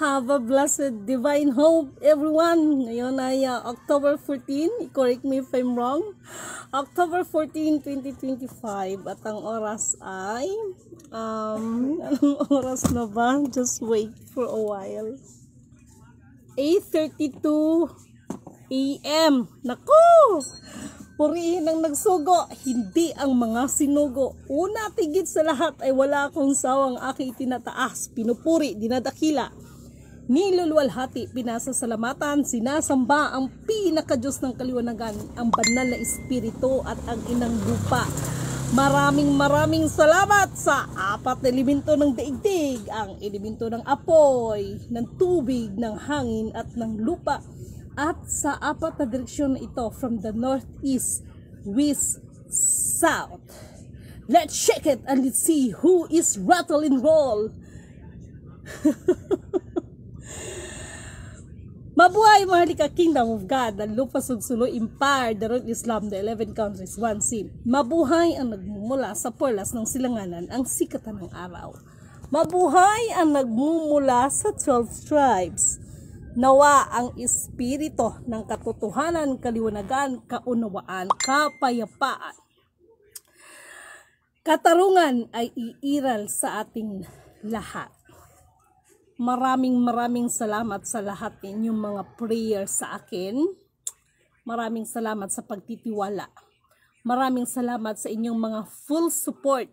Have a blessed divine hope, everyone. Ngayon ay October 14. Correct me if I'm wrong. October 14, 2025. At ang oras ay... anong oras na ba? Just wait for a while. 8:32 AM. Naku! Purihin ang nagsugo, hindi ang mga sinugo. Una, tigit sa lahat ay wala akong sawang aking tinataas, pinupuri, dinadakila. Niluluwalhati, pinasasalamatan, sinasamba ang pinakadiyos ng kaliwanagan, ang banal na espiritu at ang inang lupa. Maraming salamat sa apat na elemento ng daigdig, ang elemento ng apoy, ng tubig, ng hangin at ng lupa. At sa apat na direksyon ito, from the north, east, west, south. Let's shake it and let's see who is rattle and roll. Mabuhay mahalika Kingdom of God, ang lupa sugsulo empire, the road Islam, the 11 countries, one sin. Mabuhay ang nagmumula sa perlas ng silanganan, ang sikatan ng araw. Mabuhay ang nagmumula sa 12 tribes. Nawa ang espiritu ng katotohanan, kaliwanagan, kaunawaan, kapayapaan. Katarungan ay iiral sa ating lahat. Maraming salamat sa lahat ninyong mga prayer sa akin. Maraming salamat sa pagtitiwala. Maraming salamat sa inyong mga full support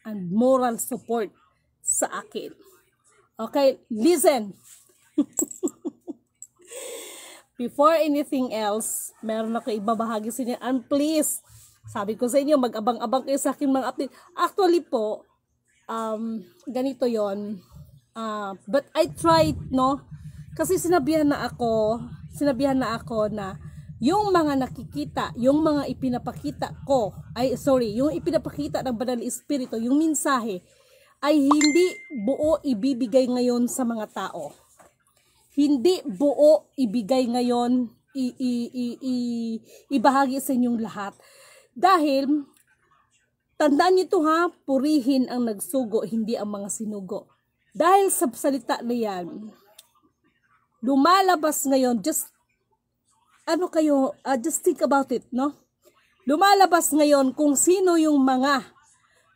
and moral support sa akin. Okay, listen. Before anything else, meron ako ibabahagi sa inyo. And please, sabi ko sa inyo, mag-abang-abang kayo sa akin mga update. Actually po, ganito yon. But I tried, no? Kasi sinabihan na ako na yung mga nakikita, yung mga ipinapakita ko, yung ipinapakita ng Banal na Espiritu, yung mensahe, ay hindi buo ibibigay ngayon sa mga tao. Hindi buo ibigay ngayon, ibahagi sa inyong lahat. Dahil, tandaan nyo ito ha, purihin ang nagsugo, hindi ang mga sinugo. Dahil sa salita na yan, lumalabas ngayon, just think about it, no? Lumalabas ngayon kung sino yung mga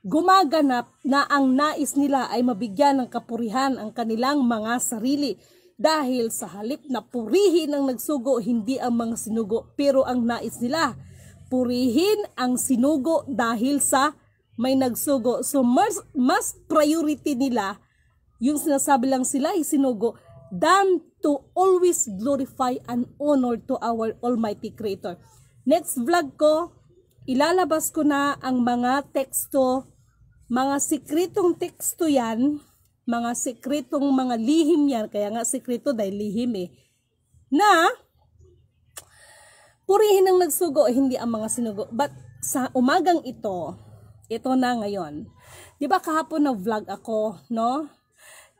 gumaganap na ang nais nila ay mabigyan ng kapurihan ang kanilang mga sarili. Dahil sa halip na purihin ang nagsugo, hindi ang mga sinugo. Pero ang nais nila, purihin ang sinugo dahil sa may nagsugo. So mas priority nila, yung sinasabi lang sila ay sinugo, than to always glorify and honor to our Almighty Creator. Next vlog ko, ilalabas ko na ang mga teksto, mga sikretong teksto yan, mga sikretong mga lihim yan, kaya nga sikreto dahil lihim na purihin ang nagsugo, hindi ang mga sinugo. But sa umagang ito na ngayon, di ba kahapon na vlog ako, no?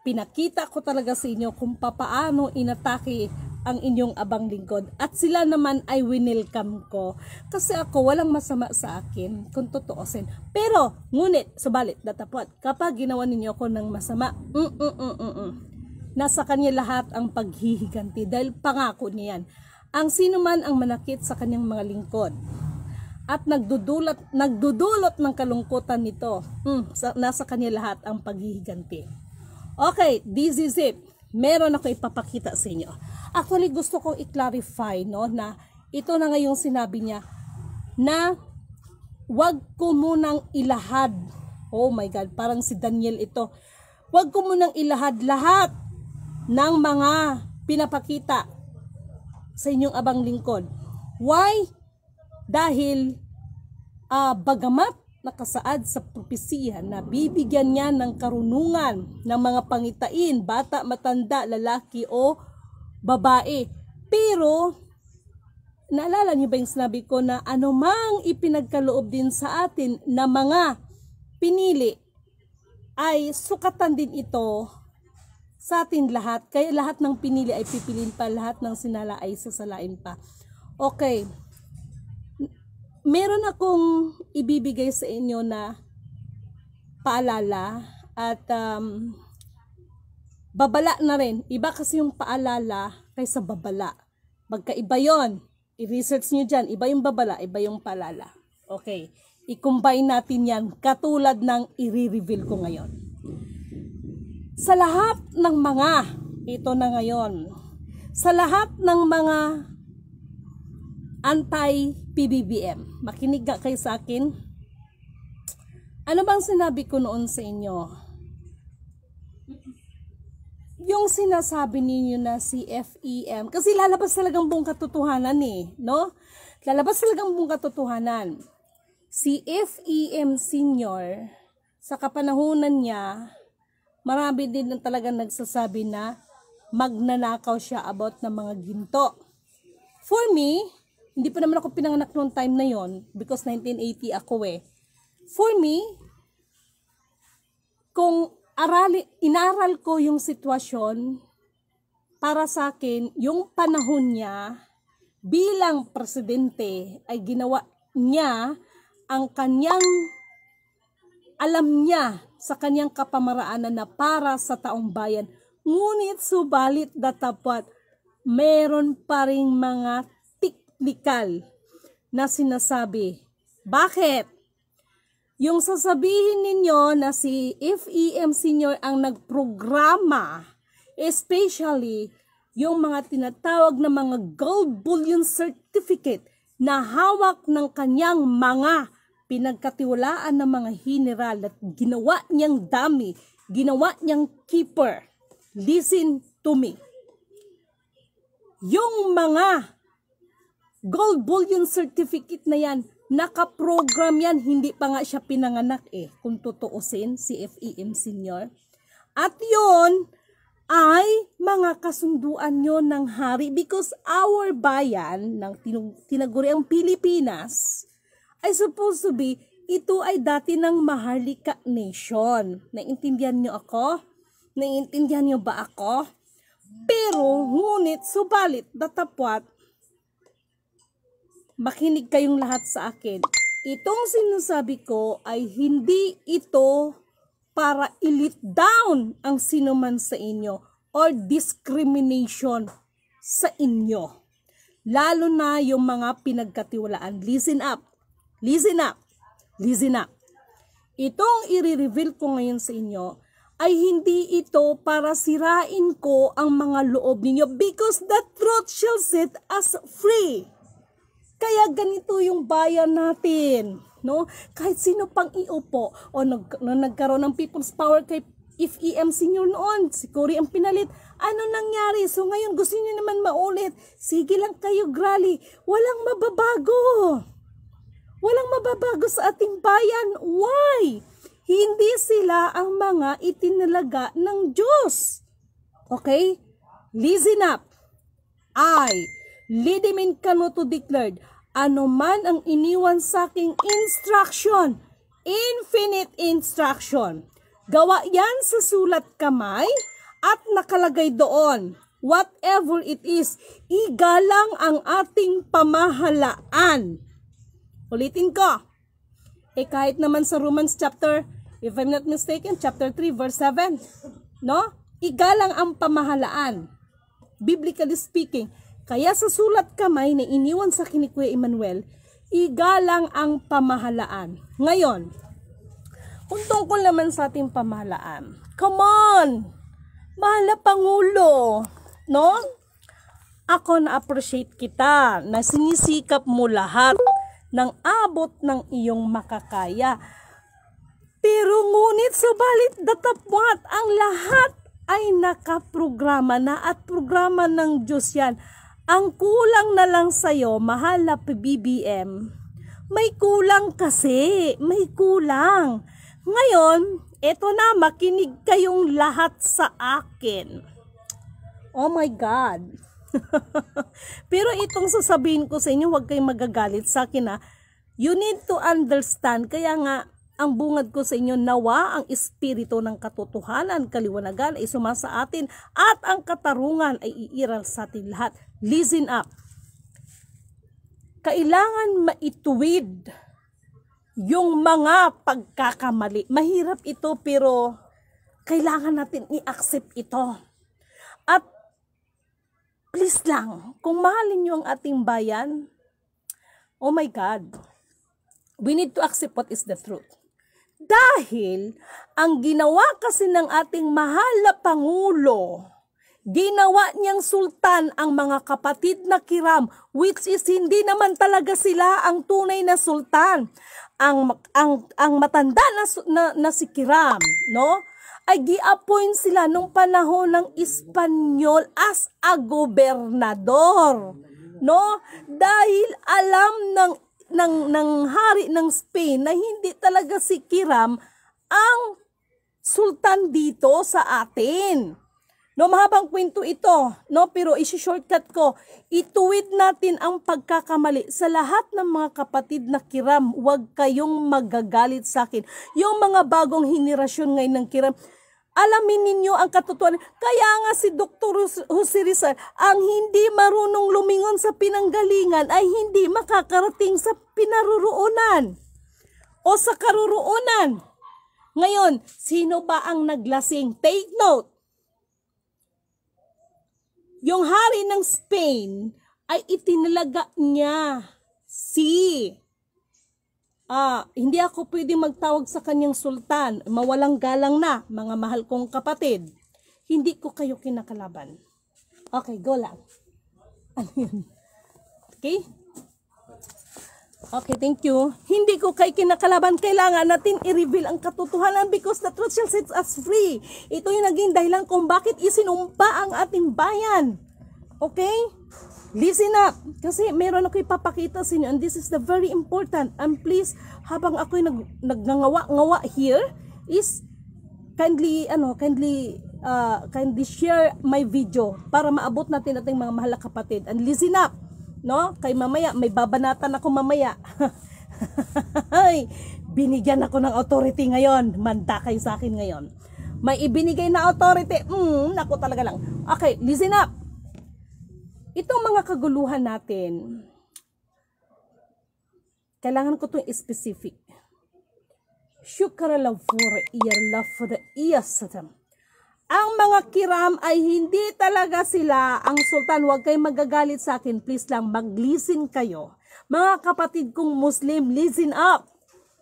Pinakita ko talaga sa inyo kung papaano inatake ang inyong abang lingkod. At sila naman ay winelcome ko. Kasi ako, walang masama sa akin, kung totoosin. Pero, ngunit, subalit, datapot, kapag ginawa ninyo ako ng masama, nasa kanya lahat ang paghihiganti. Dahil pangako niya yan. Ang sino man ang manakit sa kanyang mga lingkod at nagdudulot ng kalungkutan nito, nasa kanya lahat ang paghihiganti. Okay, this is it. Meron ako ipapakita sa inyo. Actually, gusto kong i-clarify, no, na ito na ngayong sinabi niya na wag ko munang ilahad. Oh my God, parang si Daniel ito. Wag ko munang ilahad lahat ng mga pinapakita sa inyong abang lingkod. Why? Dahil bagamat nakasaad sa propesiya na bibigyan niya ng karunungan ng mga pangitain, bata, matanda, lalaki o babae. Pero, naalala niyo ba yung sinabi ko na anumang ipinagkaloob din sa atin na mga pinili, ay sukatan din ito sa atin lahat. Kaya lahat ng pinili ay pipilin pa, lahat ng sinala ay sasalain pa. Okay. Meron akong ibibigay sa inyo na paalala at babala na rin. Iba kasi yung paalala kaysa babala. Magkaiba yon. I-research nyo dyan. Iba yung babala, iba yung paalala. Okay. I-combine natin yan katulad ng i-reveal ko ngayon. Sa lahat ng mga, ito na ngayon, sa lahat ng mga anti-PBBM, makinig ka kayo sa akin. Ano bang sinabi ko noon sa inyo? Yung sinasabi ninyo na si FEM, kasi lalabas talagang buong katotohanan no? Lalabas talagang buong katotohanan. Si FEM Senior, sa kapanahunan niya, marami din na talagang nagsasabi na magnanakaw siya about ng mga ginto. For me, hindi pa naman ako pinanganak noong time na yon because 1980 ako For me, kung inaral ko yung sitwasyon, para sa akin, yung panahon niya bilang presidente ay ginawa niya ang kanyang alam niya sa kanyang kapamaraanan na para sa taong bayan. Ngunit subalit datapwat, meron pa ring mga teknikal na sinasabi. Bakit? Yung sasabihin ninyo na si FEM Senior ang nagprograma, especially yung mga tinatawag na mga gold bullion certificate na hawak ng kanyang mga pinagkatiwalaan ng mga general at ginawa niyang dummy, ginawa niyang keeper. Listen to me. Yung mga gold bullion certificate na yan, nakaprogram yan, hindi pa nga siya pinanganak kung tutuusin si FEM Senior. At yun ay mga kasunduan nyo ng hari because our bayan ng tinaguriang Pilipinas ay supposed to be, ito ay dati ng Maharlika Nation. Naiintindihan nyo ako? Naiintindihan nyo ba ako? Pero, ngunit, subalit, datapwat, makinig kayong lahat sa akin. Itong sinasabi ko ay hindi ito para i-let down ang sinuman sa inyo or discrimination sa inyo. Lalo na yung mga pinagkatiwalaan. Listen up. Listen up. Listen up. Itong i-reveal ko ngayon sa inyo ay hindi ito para sirain ko ang mga loob ninyo because the truth shall set us free. Kaya ganito yung bayan natin, no? Kahit sino pang iupo o nagkaroon ng people's power kay FEM Senior noon, si Cory ang pinalit. Ano nangyari? So ngayon gusto niyo naman maulit. Sige lang kayo, Grally. Walang mababago. Walang mababago sa ating bayan. Why? Hindi sila ang mga itinalaga ng Diyos. Okay? Listen up. Lidimin Canuto declared, ano man ang iniwan sa aking instruction, infinite instruction. Gawa yan sa sulat kamay at nakalagay doon. Whatever it is, igalang ang ating pamahalaan. Ulitin ko. Kahit naman sa Romans chapter, if I'm not mistaken, chapter 3 verse 7, no? Igalang ang pamahalaan. Biblically speaking, kaya sa sulat kamay na iniwan sa akin ni Kuya Emmanuel, igalang ang pamahalaan. Ngayon, kung tungkol naman sa ating pamahalaan, come on! Mahal na Pangulo, no? Ako na-appreciate kita na sinisikap mo lahat ng abot ng iyong makakaya. Pero ngunit subalit datapwat ang lahat ay nakaprograma na at programa ng Diyos yan. Ang kulang na lang sa'yo, mahal na PBBM, may kulang kasi, may kulang. Ngayon, eto na, makinig kayong lahat sa akin. Oh my God. Pero itong sasabihin ko sa inyo, huwag kayong magagalit sa akin You need to understand, kaya nga, ang bungad ko sa inyo, nawa ang espiritu ng katotohanan, kaliwanagan ay sumasa atin at ang katarungan ay iiral sa atin lahat. Listen up. Kailangan maituwid yung mga pagkakamali. Mahirap ito pero kailangan natin i-accept ito. At please lang, kung mahalin nyo ang ating bayan, oh my God, we need to accept what is the truth. Dahil ang ginawa kasi ng ating mahal na Pangulo, ginawa niyang sultan ang mga kapatid na Kiram, which is hindi naman talaga sila ang tunay na sultan. Ang matanda na si Kiram, no, ay gi-appoint sila nung panahon ng Espanyol as a gobernador, no, dahil alam ng hari ng Spain na hindi talaga si Kiram ang sultan dito sa atin. No, mahabang kwento ito, no, pero isi-shortcut ko. Ituwid natin ang pagkakamali sa lahat ng mga kapatid na Kiram. Huwag kayong magagalit sa akin. Yung mga bagong henerasyon ngayon ng Kiram, alamin ninyo ang katotohanan. Kaya nga si Dr. Jose Rizal, ang hindi marunong lumingon sa pinanggalingan ay hindi makakarating sa pinaruroonan o sa karuroonan. Ngayon, sino ba ang naglasing? Take note. Yung hari ng Spain ay itinalaga niya hindi ako pwedeng magtawag sa kanyang sultan. Mawalang galang na, mga mahal kong kapatid. Hindi ko kayo kinakalaban. Okay, go lang. Ano yun? Okay? Okay, thank you. Hindi ko kayo kinakalaban. Kailangan natin i-reveal ang katotohanan because the truth shall set us free. Ito yung naging dahilan kung bakit isinumpa ang ating bayan. Okay? Listen up. Kasi meron ako ipapakita sa inyo and this is the very important. And please, habang ako'y nagngangawa-ngawa here, is kindly share my video para maabot natin ating mga mahal na kapatid. And listen up. No? Kay mamaya, may babanatan ako mamaya. Binigyan ako ng authority ngayon. Manda kayo sa akin ngayon. May ibinigay na authority. Naku talaga lang. Okay, listen up. Itong mga kaguluhan natin, kailangan ko itong specific. Shukra love for ear, love for the ears. Ang mga Kiram ay hindi talaga sila ang sultan. Huwag kayong magagalit sa akin. Please lang, mag-listen kayo. Mga kapatid kong Muslim, listen up.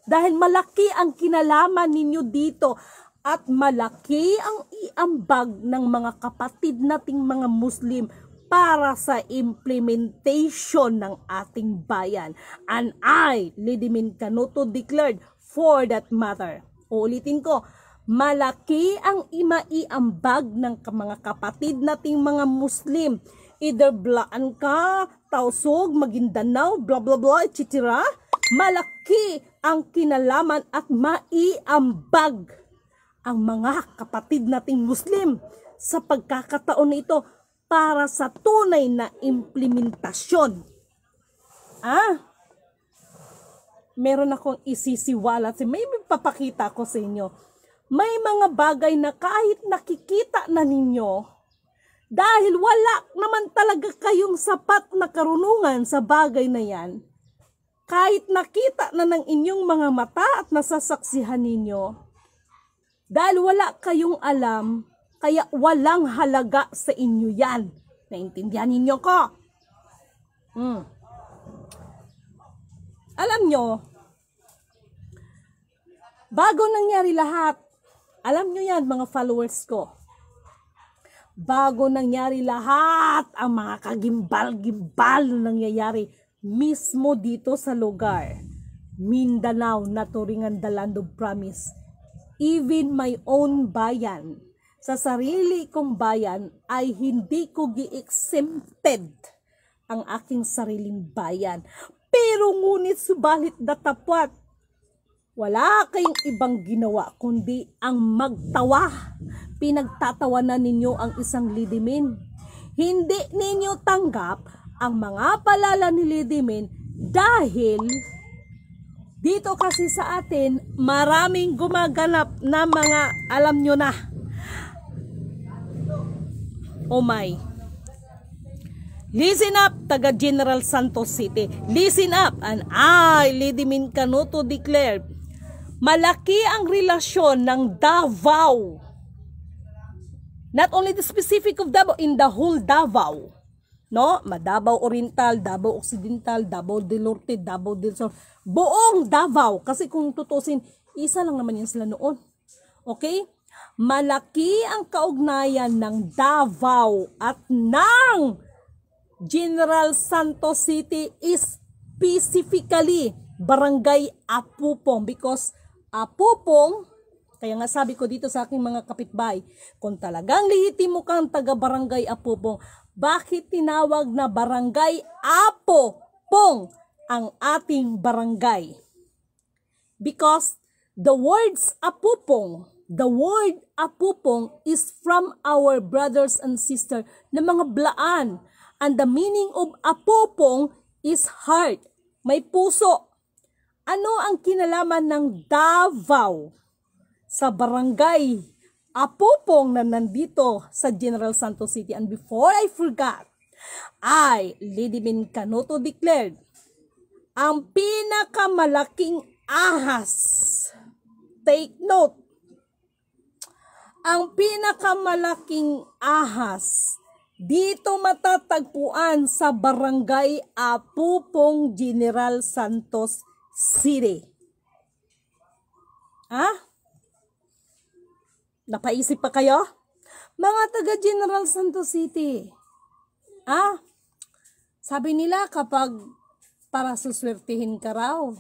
Dahil malaki ang kinalaman ninyo dito. At malaki ang iambag ng mga kapatid nating mga Muslim para sa implementation ng ating bayan. And I, Lidimin Canuto, declared for that matter. Uulitin ko, malaki ang imaiambag ng mga kapatid nating mga Muslim. Either Blaan ka, Tausug, Maguindanao, blah blah blah, etc. Malaki ang kinalaman at maiambag ang mga kapatid nating Muslim sa pagkakataon na ito para sa tunay na implementasyon. Meron akong isisiwalat. May papakita ko sa inyo. May mga bagay na kahit nakikita na ninyo, dahil wala naman talaga kayong sapat na karunungan sa bagay na yan, kahit nakita na ng inyong mga mata at nasasaksihan ninyo, dahil wala kayong alam, kaya walang halaga sa inyo yan. Naintindihan ninyo ko? Alam nyo, bago nangyari lahat, alam nyo yan mga followers ko, bago nangyari lahat ang mga kagimbal-gimbal nangyayari mismo dito sa lugar, Mindanao, Naturingan, the land of promise, even my own bayan, sa sarili kong bayan ay hindi ko gi-exempted ang aking sariling bayan. Pero ngunit subalit datapwat, wala kayong ibang ginawa kundi ang magtawa. Pinagtatawanan ninyo ang isang Lidimin. Hindi ninyo tanggap ang mga palala ni Lidimin dahil dito kasi sa atin maraming gumaganap na mga alam nyo na. Oh my. Listen up, taga General Santos City. Listen up, and I, Lidimin Canuto, declared, malaki ang relasyon ng Davao Not only the specific of Davao, in the whole Davao. No? Davao Oriental, Davao Occidental, Davao del Norte, Davao del Sur. Buong Davao. Kasi kung tutusin, isa lang naman yan sila noon. Okay? Malaki ang kaugnayan ng Davao at ng General Santos City, specifically Barangay Apupong, because Apupong, kaya nga sabi ko dito sa aking mga kapitbahay, kung talagang lihitimo kang taga-barangay Apupong, bakit tinawag na Barangay Apupong ang ating barangay? Because the word Apupong is from our brothers and sisters na mga Blaan. And the meaning of Apupong is heart, may puso. Ano ang kinalaman ng Davao sa barangay Apupong na nandito sa General Santos City? And before I forgot, Lady Min Canoto declared, ang pinakamalaking ahas, take note, ang pinakamalaking ahas dito matatagpuan sa Barangay Apupong, General Santos City. Napaisip pa kayo? Mga taga General Santos City. Sabi nila kapag para suswertihin ka raw,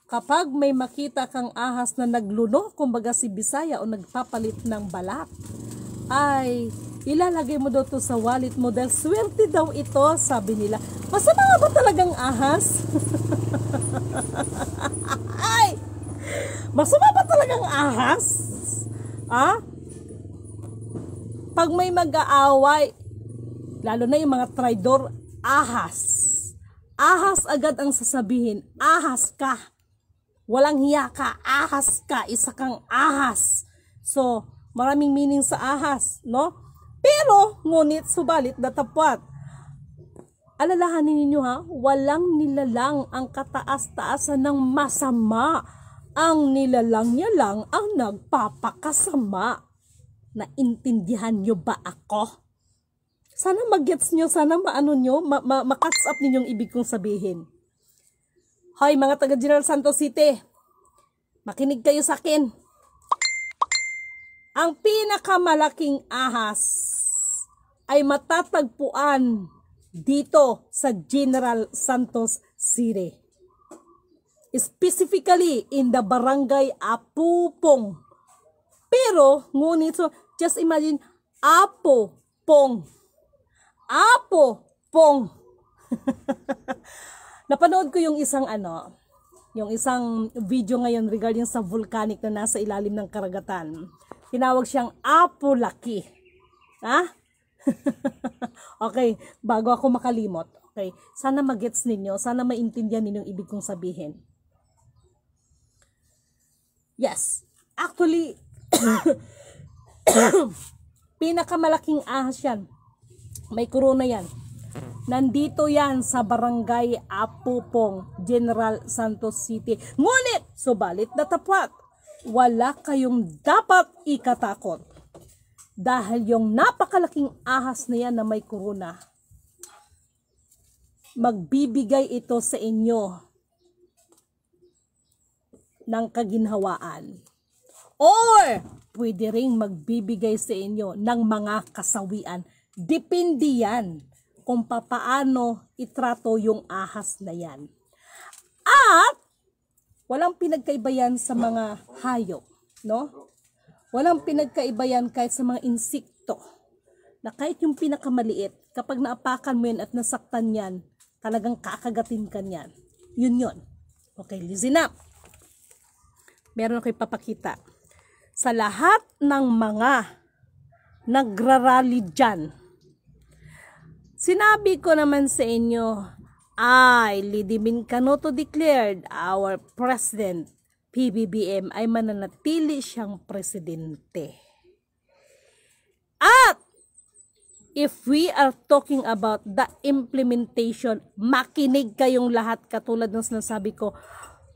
kapag may makita kang ahas na nagluno, kumbaga si Bisaya o nagpapalit ng balat, ay ilalagay mo daw to sa wallet mo dahil swerte daw ito, sabi nila. Masama nga ba talagang ahas? Ay! Masama ba talagang ahas? Pag may mag-aaway, lalo na yung mga traidor, ahas. Ahas agad ang sasabihin, ahas ka. Walang hiya ka, ahas ka, isa kang ahas. So, maraming meaning sa ahas, no? Pero, ngunit, subalit, datapwat. Alalahanin ninyo walang nilalang ang kataas-taasan ng masama. Ang nilalang niya lang ang nagpapakasama. Naintindihan nyo ba ako? Sana mag-gets nyo, sana maano nyo, makatch up ninyong ibig kong sabihin. Hoy mga taga General Santos City, makinig kayo sa akin. Ang pinakamalaking ahas ay matatagpuan dito sa General Santos City. Specifically in the Barangay Apupong. Pero, ngunit, so, just imagine, Apupong. Apupong. Napanood ko yung isang video ngayon regarding sa volcanic na nasa ilalim ng karagatan. Tinawag siyang Apo-Laki. Okay, bago ako makalimot. Okay, sana magets ninyo, sana maintindihan ninyong ibig kong sabihin. Yes, actually, pinakamalaking ahas yan. May corona yan. Nandito yan sa Barangay Apupong, General Santos City. Ngunit, subalit datapwat, wala kayong dapat ikatakot. Dahil yung napakalaking ahas na yan na may corona, magbibigay ito sa inyo ng kaginhawaan. Or, pwede ring magbibigay sa inyo ng mga kasawian. Depende yan kung papaano itrato yung ahas na yan. At, walang pinagkaiba yan sa mga hayop, no? Walang pinagkaiba yan kahit sa mga insekto. Na kahit yung pinakamaliit, kapag naapakan mo yan at nasaktan yan, talagang kakagatin ka yan. Yun. Okay, listen up. Meron ako ipapakita. Sa lahat ng mga nagrarally dyan, sinabi ko naman sa inyo, Lady Min Canoto declared our President PBBM ay mananatili siyang presidente. At if we are talking about the implementation, makinig kayong lahat katulad ng sinasabi ko,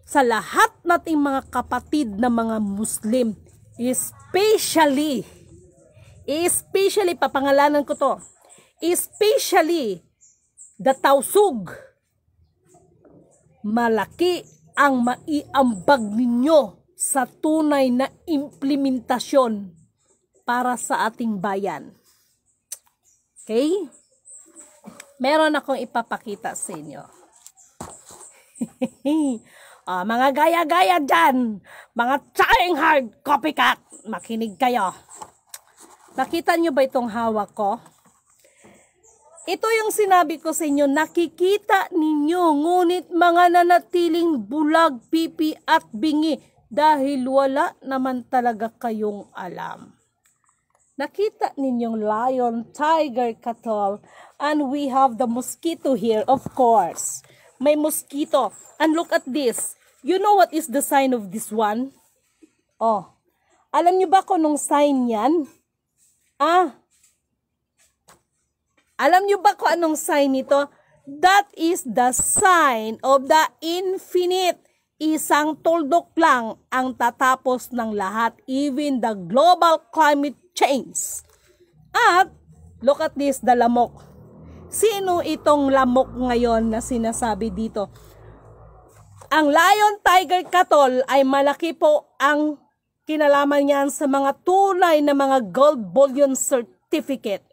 sa lahat nating mga kapatid na mga Muslim, especially especially, papangalanan ko to, especially the Tausug, malaki ang maiambag ninyo sa tunay na implementasyon para sa ating bayan. Okay? Meron akong ipapakita sa inyo. Mga gaya-gaya dyan, mga trying hard copycat, makinig kayo. Nakita nyo ba itong hawak ko? Ito yung sinabi ko sa inyo, nakikita ninyo, ngunit mga nanatiling bulag, pipi at bingi dahil wala naman talaga kayong alam. Nakita ninyong lion, tiger, cattle, and we have the mosquito here, of course. May mosquito. And look at this. You know what is the sign of this one? Oh, alam nyo ba kung anong sign yan? Alam nyo ba kung anong sign nito? That is the sign of the infinite. Isang tuldok lang ang tatapos ng lahat, even the global climate change. At, look at this, the lamok. Sino itong lamok ngayon na sinasabi dito? Ang lion, tiger, cattle ay malaki po ang kinalaman niyan sa mga tunay na mga gold bullion certificate.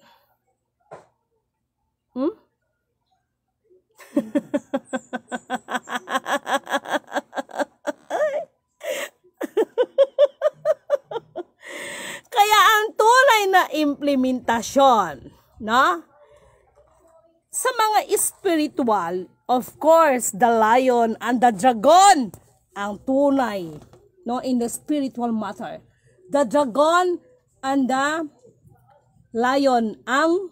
Kaya ang tunay na implementasyon, no? Sa mga spiritual, of course, the lion and the dragon ang tunay, no, in the spiritual matter. The dragon and the lion ang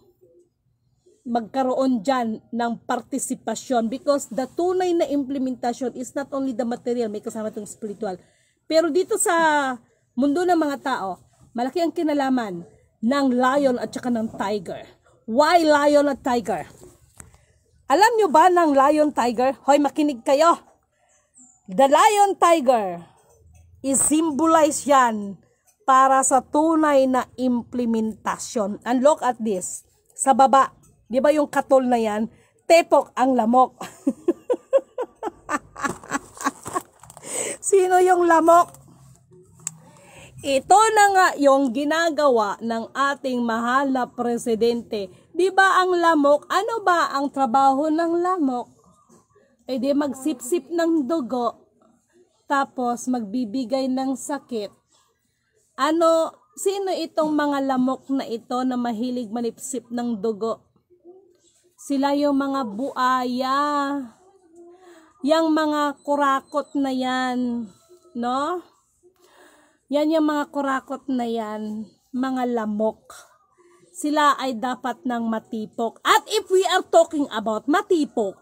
magkaroon dyan ng partisipasyon because the tunay na implementasyon is not only the material, may kasama itong spiritual. Pero dito sa mundo ng mga tao, malaki ang kinalaman ng lion at saka ng tiger. Why lion at tiger? Alam nyo ba ng lion tiger? Hoy, makinig kayo. The lion tiger is symbolized yan para sa tunay na implementasyon. And look at this. Sa baba, di ba yung katol na yan? Tepok ang lamok. Sino yung lamok? Ito na nga yung ginagawa ng ating mahal na presidente. Di ba ang lamok? Ano ba ang trabaho ng lamok? Eh di magsipsip ng dugo, tapos magbibigay ng sakit. Sino itong mga lamok na ito na mahilig manipsip ng dugo? Sila yung mga buaya. Yang mga kurakot na yan, no? Yan yung mga kurakot na yan, mga lamok. Sila ay dapat ng matipok. At if we are talking about matipok,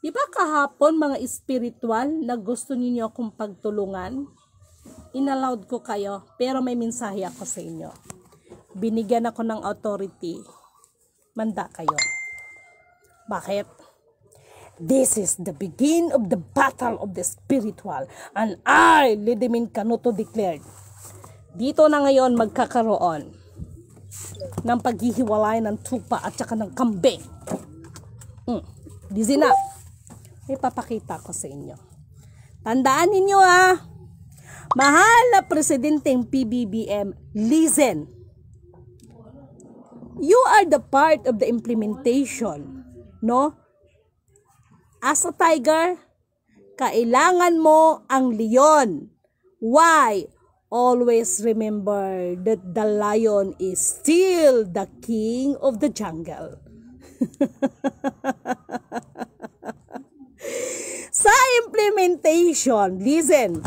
di ba kahapon mga spiritual na gusto niyo akong pagtulungan? Inallowed ko kayo, pero may mensahe ako sa inyo. Binigyan ako ng authority. Manda kayo. Bakit? This is the begin of the battle of the spiritual, and I, Lidimin Canuto, declared, dito na ngayon magkakaroon ng paghihiwalay ng tupa at saka ng kambing. Busy na. May papakita ko sa inyo. Tandaan ninyo mahal na presidenteng PBBM, listen. You are the part of the implementation, no? As a tiger, kailangan mo ang leon. Why? Always remember that the lion is still the king of the jungle. Sa implementation, listen.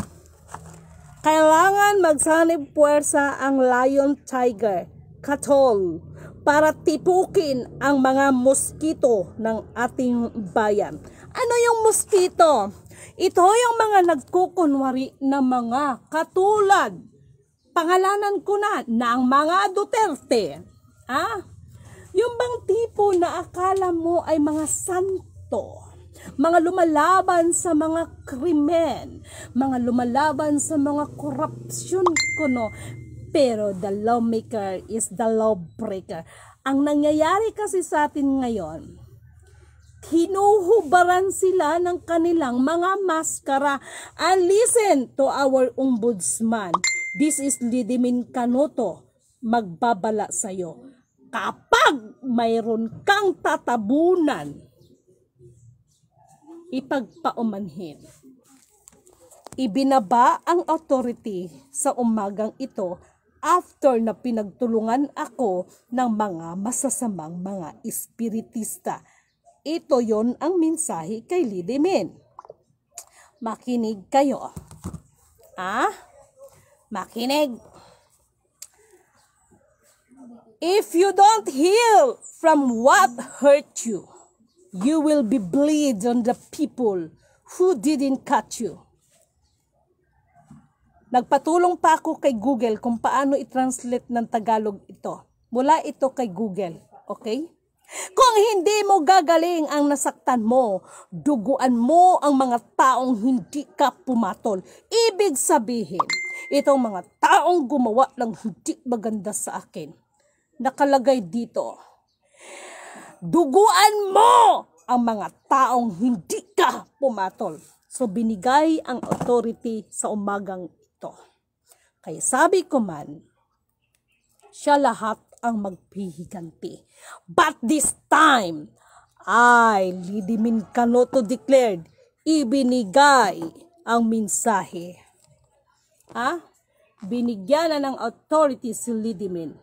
Kailangan magsanib puwersa ang lion, tiger, cattle para tipukin ang mga mosquito ng ating bayan. Ano yung mosquito? Ito yung mga nagkukunwari na mga katulad. Pangalanan ko na ng mga Duterte. Yung bang tipo na akala mo ay mga santo. Mga lumalaban sa mga krimen. Mga lumalaban sa mga korupsyon kuno. pero the lawmaker is the lawbreaker. Ang nangyayari kasi sa atin ngayon, hinuhubaran sila ng kanilang mga maskara. And listen to our ombudsman. This is Lidimin Canoto, magbabala sa'yo. Kapag mayroon kang tatabunan, ipagpaumanhin. Ibinaba ang authority sa umagang ito after na pinagtulungan ako ng mga masasamang mga espiritista. Ito yon ang mensahe kay Lidimin. Makinig kayo. Makinig. If you don't heal from what hurt you, you will be bleed on the people who didn't cut you. Nagpatulong pa ako kay Google kung paano i-translate ng Tagalog ito. Mula ito kay Google. Okay? Kung hindi mo gagaling ang nasaktan mo, duguan mo ang mga taong hindi ka pumatol. Ibig sabihin, itong mga taong gumawa ng hindi maganda sa akin, nakalagay dito, duguan mo ang mga taong hindi ka pumatol. So binigay ang authority sa umagang ito. Kaya sabi ko man, siya lahat ang maghihiganti. But this time, Lidimin Canoto declared, ibinigay ang mensahe. Binigyan na ng authority si Lidimin.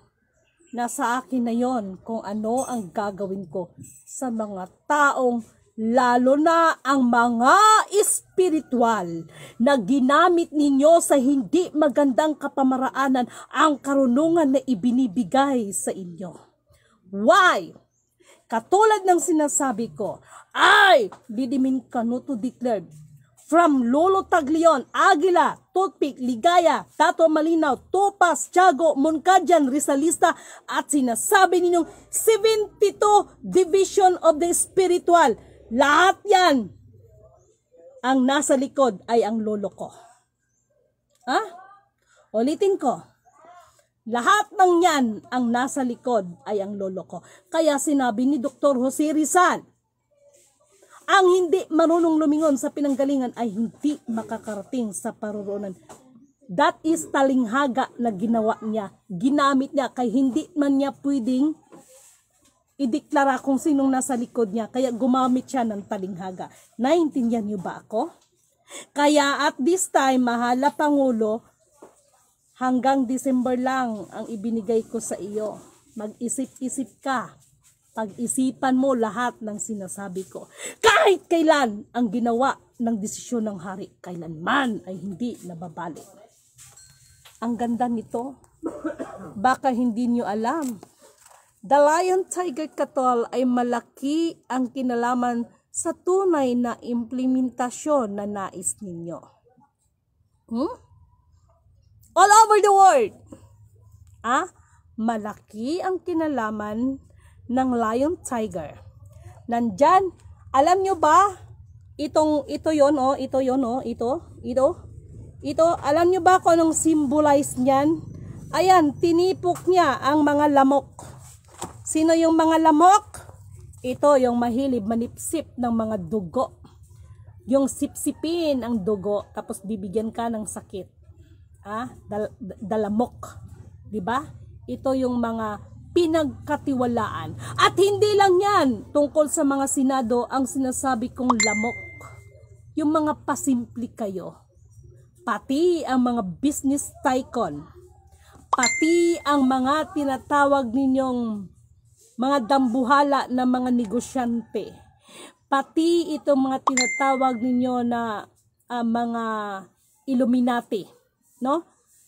Nasa akin na yon kung ano ang gagawin ko sa mga taong, lalo na ang mga espiritual na ginamit ninyo sa hindi magandang kapamaraanan ang karunungan na ibinibigay sa inyo. Why? Katulad ng sinasabi ko, Lidimin Canoto declared, from Lolo Taglion, Aguila, Toothpick, Ligaya, Tato Malinaw, Topas, Tiago, Moncadian, Rizalista, at sinasabi ninyong 72 Division of the Spiritual. Lahat yan, ang nasa likod ay ang lolo ko. Ulitin ko. Lahat ng yan, ang nasa likod ay ang lolo ko. Kaya sinabi ni Dr. Jose Rizal, ang hindi marunong lumingon sa pinanggalingan ay hindi makakarating sa paruroonan. That is talinghaga na ginawa niya. Ginamit niya kay hindi man niya pwedeng ideklara kung sinong nasa likod niya. Kaya gumamit siya ng talinghaga. Naintindihan niyo ba ako? Kaya at this time, mahala Pangulo, hanggang December lang ang ibinigay ko sa iyo. Mag-isip-isip ka. Pag-isipan mo lahat ng sinasabi ko. Kahit kailan ang ginawa ng desisyon ng hari, kailanman ay hindi nababalik. Ang ganda nito. Baka hindi niyo alam. The Lion Tiger Katol ay malaki ang kinalaman sa tunay na implementasyon na nais ninyo. All over the world. Malaki ang kinalaman ng Lion Tiger. Nandyan, alam nyo ba, ito yon, alam nyo ba kung anong symbolize niyan? Ayan, tinipok niya ang mga lamok. Sino yung mga lamok? Ito yung mahilig manipsip ng mga dugo. Yung sipsipin ang dugo, tapos bibigyan ka ng sakit. Dalamok. Diba? Ito yung mga pinagkatiwalaan. At hindi lang yan, tungkol sa mga senado, ang sinasabi kong lamok. Yung mga pasimpli kayo. Pati ang mga business tycoon. Pati ang mga tinatawag ninyong mga dambuhala na mga negosyante. Pati itong mga tinatawag ninyo na mga Illuminati. No?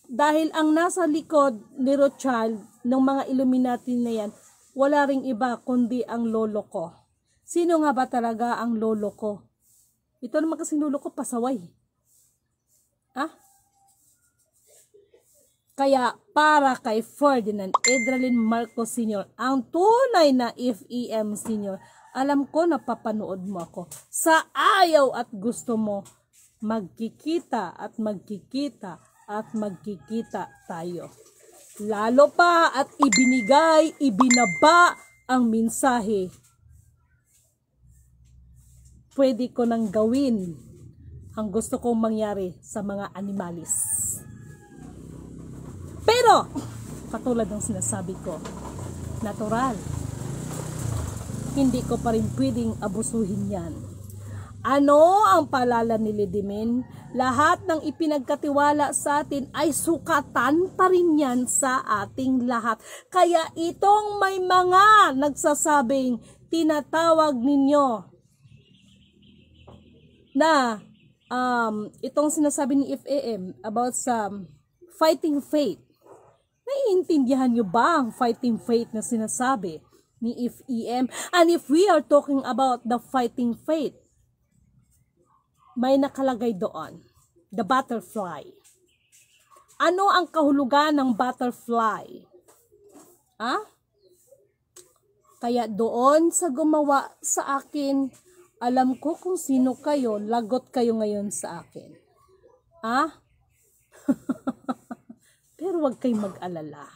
Dahil ang nasa likod ni Rothschild ng mga Illuminati na yan, wala ring iba kundi ang lolo ko. Sino nga ba talaga ang lolo ko? Ito naman kasi lolo ko, pasaway. Kaya para kay Ferdinand Edralin Marcos Sr., ang tunay na FEM Sr., alam ko na papanood mo ako. Sa ayaw at gusto mo, magkikita at magkikita at magkikita tayo. lalo pa at ibinaba ang mensahe. Pwede ko nang gawin ang gusto kong mangyari sa mga animalis. Pero, katulad ng sinasabi ko, natural. Hindi ko pa rin pwedeng abusuhin yan. Ano ang paalala ni Lidimin? Lahat ng ipinagkatiwala sa atin ay sukatan pa rin yan sa ating lahat. Kaya itong may mga nagsasabing tinatawag ninyo na itong sinasabi ni FAM about sa fighting faith. Naiintindihan nyo ba ang fighting faith na sinasabi ni FEM? And if we are talking about the fighting faith, may nakalagay doon, the butterfly. Ano ang kahulugan ng butterfly? Kaya doon sa gumawa sa akin, alam ko kung sino kayo, lagot kayo ngayon sa akin. Pero wag kayong mag-alala.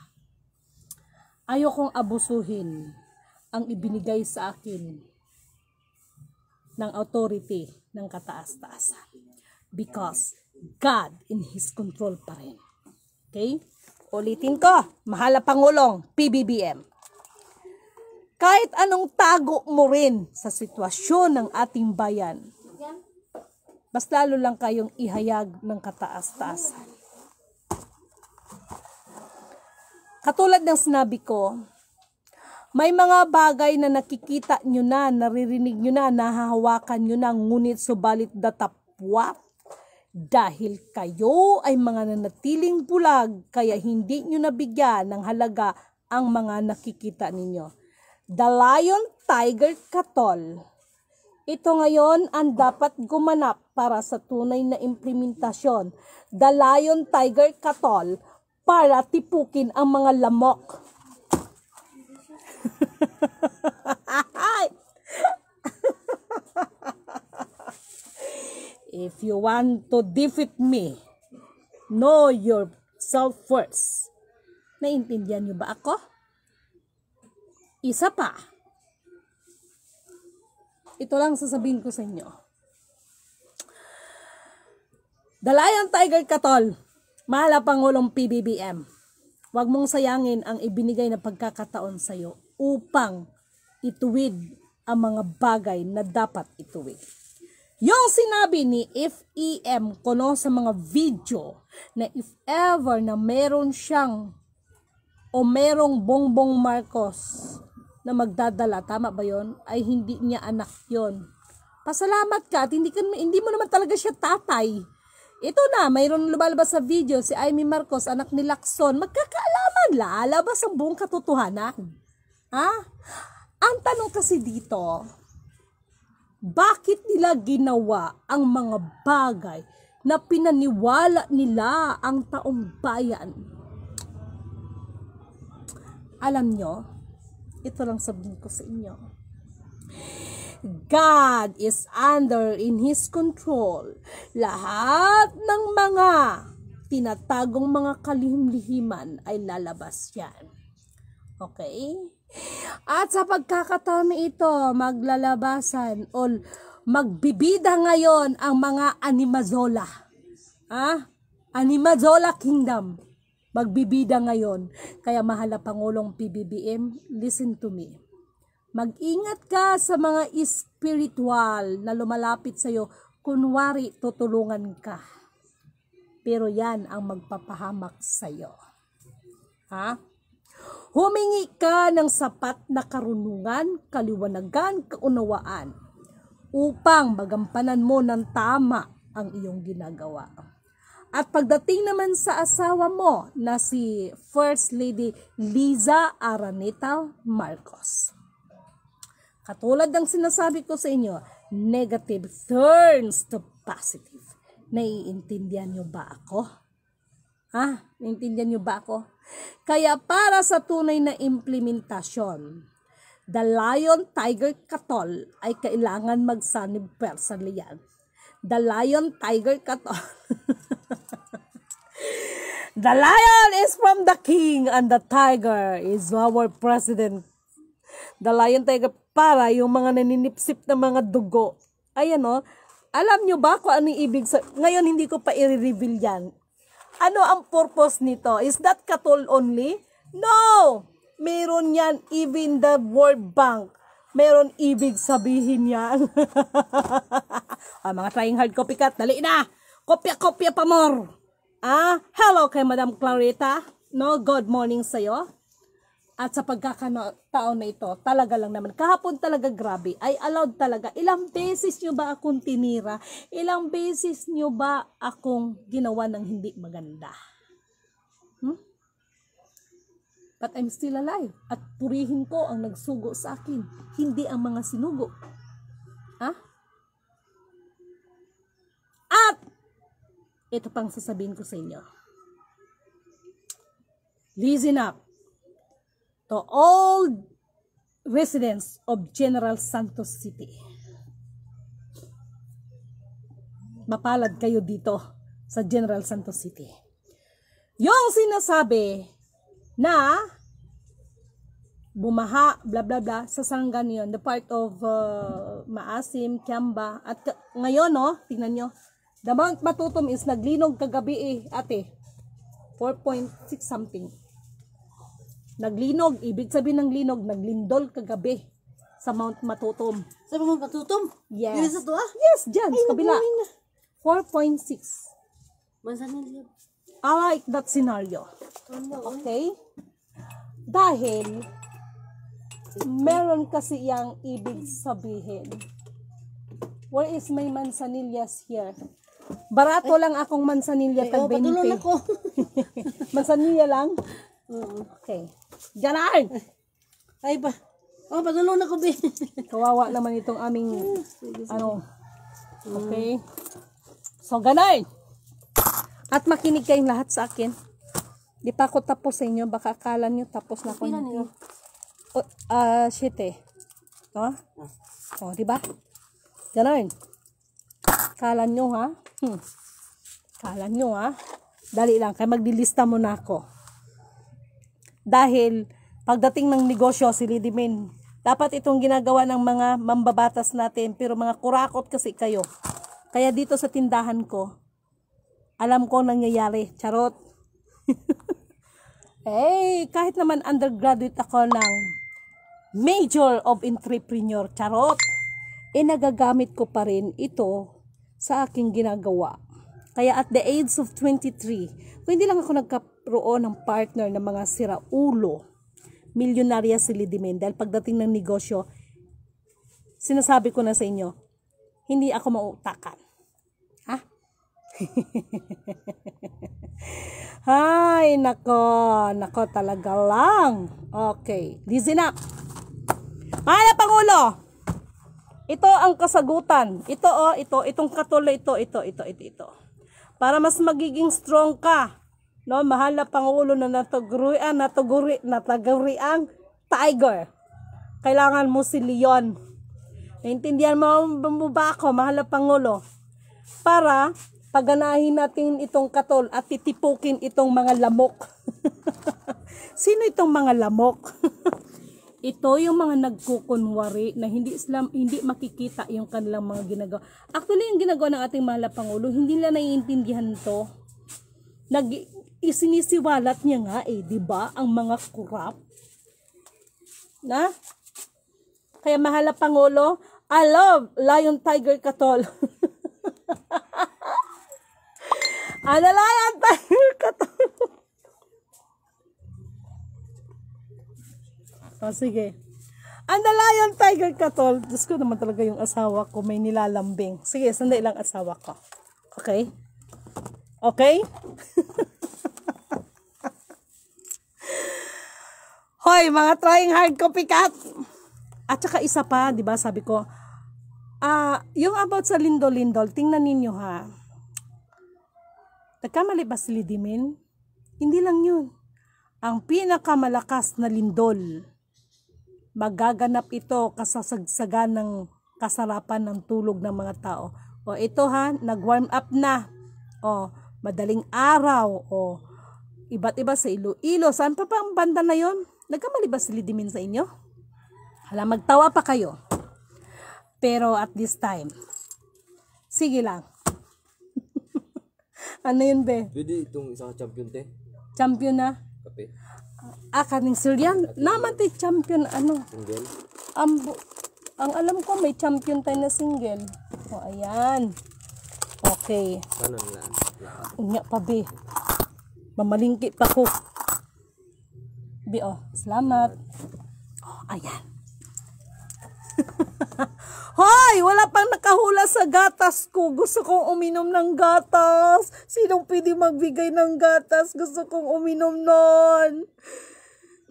Ayokong abusuhin ang ibinigay sa akin ng authority ng kataas-taasan. Because God in His control pa rin. Okay? Ulitin ko, mahal na Pangulong, PBBM. Kahit anong tago mo rin sa sitwasyon ng ating bayan, mas lalo lang kayong ihayag ng kataas-taasan. Katulad ng sinabi ko, may mga bagay na nakikita nyo na, naririnig nyo na, nahahawakan nyo na, ngunit subalit datapwat. Dahil kayo ay mga nanatiling bulag, kaya hindi nyo nabigyan ng halaga ang mga nakikita ninyo. The Lion, Tiger, Katol. Ito ngayon ang dapat gumanap para sa tunay na implementasyon. The Lion, Tiger, Katol para tipukin ang mga lamok. If you want to defeat me, know yourself first. Naintindihan niyo ba ako? Isa pa. Ito lang sasabihin ko sa inyo. The Lion, Tiger, Katol, mahal na Pangulong PBBM, huwag mong sayangin ang ibinigay na pagkakataon sa iyo upang ituwid ang mga bagay na dapat ituwid. Yung sinabi ni FEM kuno sa mga video na if ever na meron siyang o merong Bongbong Marcos na magdadala, tama ba yon? Ay hindi niya anak yon. Pasalamat ka at hindi mo naman talaga siya tatay. Ito na, mayroon lumalabas sa video si Amy Marcos, anak ni Lacson. Magkakaalaman, lalabas ang buong katotohanan. Ang tanong kasi dito, bakit nila ginawa ang mga bagay na pinaniwala nila ang taong bayan? Alam nyo, ito lang sabihin ko sa inyo. God is under in His control. Lahat ng mga tinatagong mga kalihim-lihiman ay lalabas yan. Okay? At sa pagkakataon na ito, maglalabasan o magbibida ngayon ang mga Animazola. Animazola Kingdom. Magbibida ngayon. Kaya mahal na Pangulong PBBM, listen to me. Mag-ingat ka sa mga spiritual na lumalapit sa iyo. Kunwari, tutulungan ka. Pero yan ang magpapahamak sa iyo. Humingi ka ng sapat na karunungan, kaliwanagan, kaunawaan upang magampanan mo ng tama ang iyong ginagawa. At pagdating naman sa asawa mo na si First Lady Liza Araneta Marcos, katulad ng sinasabi ko sa inyo, negative turns to positive. Naiintindihan niyo ba ako? Naiintindihan niyo ba ako? Kaya para sa tunay na implementasyon, the Lion, Tiger, Katol ay kailangan magsanib personally yan. The Lion, Tiger, Katol The lion is from the king and the tiger is our president. The lion, tiger, para yung mga naninipsip na mga dugo. Ayan o. Alam nyo ba kung ano yung ibig sa... Ngayon, hindi ko pa i-reveal yan. Ano ang purpose nito? Is that katol only? No! Meron yan, even the World Bank. Meron ibig sabihin yan. Mga trying hard copycat, dali na! Kopya-kopya pa more! Hello kay Madam Clarita. No, good morning sa'yo. At sa pagkakataon na ito, talaga lang naman, kahapon talaga grabe, ay allowed talaga. Ilang beses nyo ba akong tinira? Ilang beses nyo ba akong ginawa ng hindi maganda? But I'm still alive. At purihin ko ang nagsugo sa akin, hindi ang mga sinugo. At ito pang sasabihin ko sa inyo. Listen up. To all residents of General Santos City. Mapalad kayo dito sa General Santos City. Yung sinasabi na bumaha, bla bla bla, sa Sarangani yun, the part of Maasim, Kiamba, at ngayon, no, tingnan nyo, the Mount Matutum is naglinog kagabi ate, 4.6 something. Naglinog, ibig sabihin ng linog, naglindol kagabi sa Mount Matutum. Sa Mount Matutum? Yes. Dili sa to Yes, dyan, sa kabila. 4.6. Manzanillo. I like that scenario. Okay? Dahil, meron kasi yang ibig sabihin. Where is my manzanillas here? Barato lang akong manzanilla tag 20. Padulon ako. Manzanilla lang? Okay. Ganon! Ay ba? Padulon ako, be. Kawawa naman itong aming, okay. So, ganon! At makinig kayong lahat sa akin. Di pa ako tapos sa inyo. Baka akala nyo tapos na ako. 7. Diba? Ganon. Kala nyo, ha? Kala nyo, ha? Dali lang. Kaya magdilista muna ako. Dahil, pagdating ng negosyo, si Lidimin, dapat itong ginagawa ng mga mambabatas natin, pero mga kurakot kasi kayo. Kaya dito sa tindahan ko, alam ko nangyayari. Charot. Kahit naman undergraduate ako ng Major of Entrepreneur. Charot. Nagagamit ko pa rin ito sa aking ginagawa. Kaya at the age of 23, hindi lang ako nagkaroon ng partner ng mga siraulo, milyonarya si Lidimin. Dahil pagdating ng negosyo, sinasabi ko na sa inyo, hindi ako mautakan. Ay, nako talaga lang. Okay, listen up. Mahal Pangulo, ito ang kasagutan. Itong katuloy, ito. Para mas magiging strong ka, no, mahal na Pangulo na nataguriang tiger. Kailangan mo si Leon. Naintindihan mo ba ako, mahal na Pangulo? Para paganahin natin itong katol at titipukin itong mga lamok. Sino itong mga lamok? Ito yung mga nagkukunwari na hindi makikita yung kanilang mga ginagawa. Actually, yung ginagawa ng ating mahal na Pangulo, hindi nila naiintindihan to. Isinisiwalat niya nga di ba, ang mga kurap. Na? Kaya mahal na Pangulo, I love Lion Tiger Katol. Lion Tiger Katol. Sige. Lion Tiger Katol. Diyos ko naman talaga yung asawa ko. May nilalambing. Sige, sandali lang asawa ko. Okay? Okay? Hoy, mga trying hard copycat. At saka isa pa, di ba, sabi ko, yung about sa lindol-lindol, tingnan ninyo ha. Nagkamali ba si Lidimin? Hindi lang yun. Ang pinakamalakas na lindol, magaganap ito kasasagsagan ng kasarapan ng tulog ng mga tao. O ito ha, nag-warm up na. O, Madaling Araw o iba't iba sa Iloilo. Saan pa ang banda na yon? Nagkamali ba si Lidimin sa inyo? Hala, magtawa pa kayo. Pero at this time, sige lang. Ano yun, be? Pwede itong isang champion, te. Champion na? Kape. Kaning Syrian. Naman tayo champion, ano? Single. Ang alam ko, may champion tayo na single. O, ayan. Okay. Sana nila. Unya pa, be. Mamalingki pa ko. Be, salamat. Ayan. Hoy! Wala pang nakahula sa gatas ko. Gusto kong uminom ng gatas. Sinong pwede magbigay ng gatas? Gusto kong uminom nun.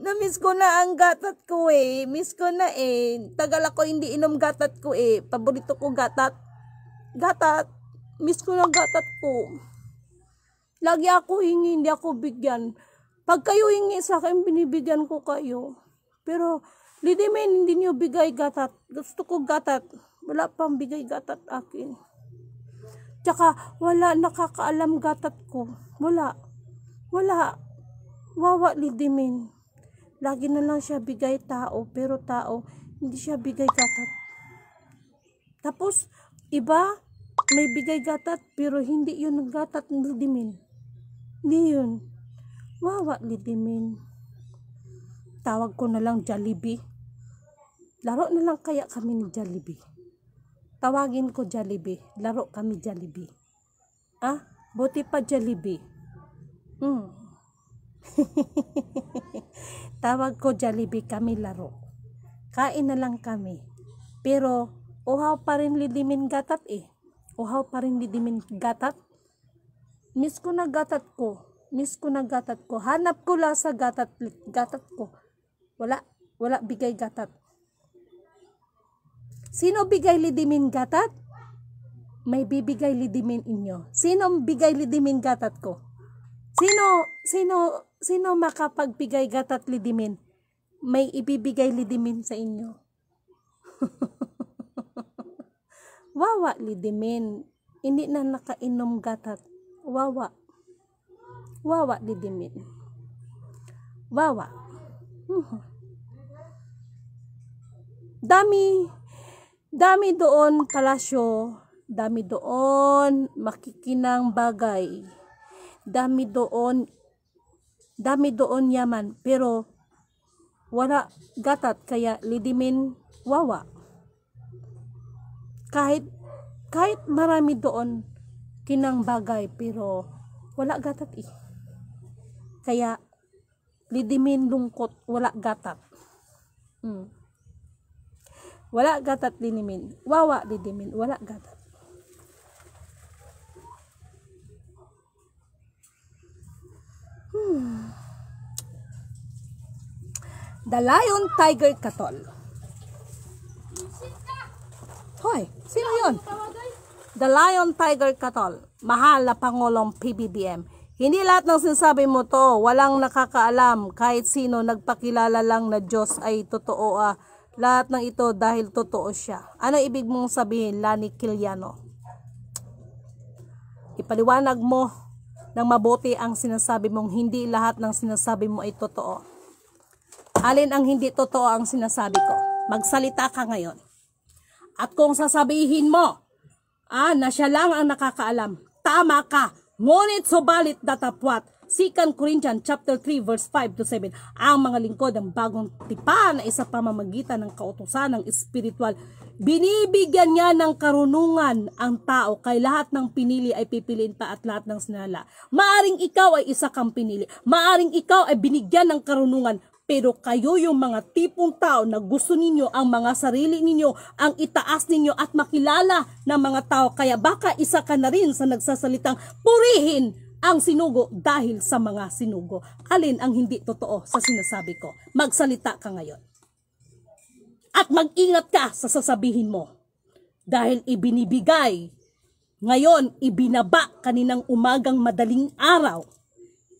Na-miss ko na ang gatat ko eh. Miss ko na eh. Tagal ako hindi inom gatat ko eh. Paborito ko gatat. Gatat. Miss ko na gatat ko. Lagi ako hingi, hindi ako bigyan. Pag kayo hingi sa akin, binibigyan ko kayo. Pero, Lidimin, hindi niyo bigay gatat. Gusto ko gatat. Wala pang bigay gatat akin. Tsaka, wala nakakaalam gatat ko. Wala. Wawa, Lidimin. Lagi na lang siya bigay tao, pero tao, hindi siya bigay gatat. Tapos, iba, may bigay gatat, pero hindi yun ang gatat ng Lidimin. Hindi yun. Wawa, Lidimin. Tawag ko na lang Jollibee. Laro na lang kaya kami ni Jollibee. Tawagin ko Jollibee. Laro kami Jollibee. Buti pa Jollibee. Tawag ko Jollibee, kami laro. Kain na lang kami. Pero, uhaw pa rin Lidimin gatat eh. Uhaw pa rin Lidimin gatat. Miss ko na gatat ko. Hanap ko lang sa gatat ko. Wala bigay gatat. Sino bigay Lidimin gatat? May bibigay Lidimin inyo. Sino bigay Lidimin gatat ko? Sino makapagbigay gatat Lidimin? May ibibigay Lidimin sa inyo. Wawa Lidimin. Hindi na nakainom gatat. Wawa Lidimin. Wawa. Dami doon palasyo, dami doon makikinang bagay, dami doon yaman, pero wala gatat, kaya Lidimin wawa. Kahit marami doon kinang bagay, pero wala gatat eh. Kaya Lidimin lungkot, wala gatat. Wala gatat Lidimin. Wawa Lidimin, wala gatat. The Lion Tiger Katol. Hoy, sino yun? The Lion Tiger Katol. Mahal na Pangulong PBBM. Hindi lahat ng sinasabi mo to, walang nakakaalam. Kahit sino nagpakilala lang na Diyos ay totoo. Lahat ng ito dahil totoo siya. Ano ibig mong sabihin, Lani Quiliano? Ipaliwanag mo ng mabuti ang sinasabi mong hindi lahat ng sinasabi mo ay totoo. Alin ang hindi totoo ang sinasabi ko? Magsalita ka ngayon. At kung sasabihin mo, na siya lang ang nakakaalam, tama ka. Ngunit subalit datapwat, 2 Corinthians chapter 3 verse 5 to 7, ang mga lingkod ng bagong tipan na isa pamamagitan ng kautusan ng espiritual, binibigyan niya ng karunungan ang tao, kay lahat ng pinili ay pipiliin pa at lahat ng sinala. Maaring ikaw ay isa kang pinili, maaring ikaw ay binigyan ng karunungan, pero kayo yung mga tipong tao na gusto ninyo ang mga sarili ninyo, ang itaas ninyo at makilala ng mga tao, kaya baka isa ka na rin sa nagsasalitang purihin ang sinugo dahil sa mga sinugo. Alin ang hindi totoo sa sinasabi ko? Magsalita ka ngayon. At mag-ingat ka sa sasabihin mo. Dahil ibinibigay, ngayon ibinaba kaninang umagang madaling araw.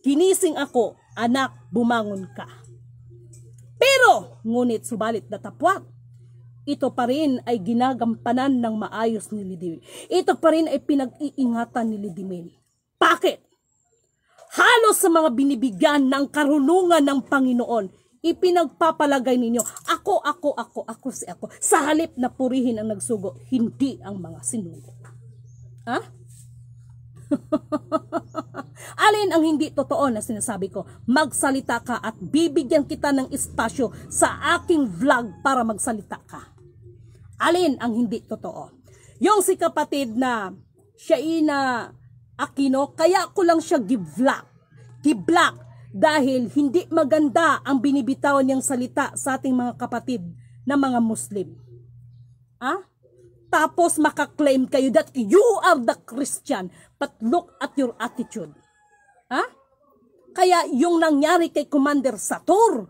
Ginising ako, anak, bumangon ka. Pero, ngunit subalit datapwat, ito pa rin ay ginagampanan ng maayos ni Lidimin. Ito pa rin ay pinag-iingatan ni Lidimin. Bakit? halos sa mga binibigyan ng karunungan ng Panginoon, ipinagpapalagay ninyo, ako, sa halip na purihin ang nagsugo, hindi ang mga sinugo. Ha? Alin ang hindi totoo na sinasabi ko? Magsalita ka at bibigyan kita ng espasyo sa aking vlog para magsalita ka. Alin ang hindi totoo? Yung si kapatid na Shaina Aquino, kaya ko lang siya giblock dahil hindi maganda ang binibitawan niyang salita sa ating mga kapatid na mga Muslim. Tapos makaklaim kayo that you are the Christian, but look at your attitude. Kaya yung nangyari kay Commander Sator,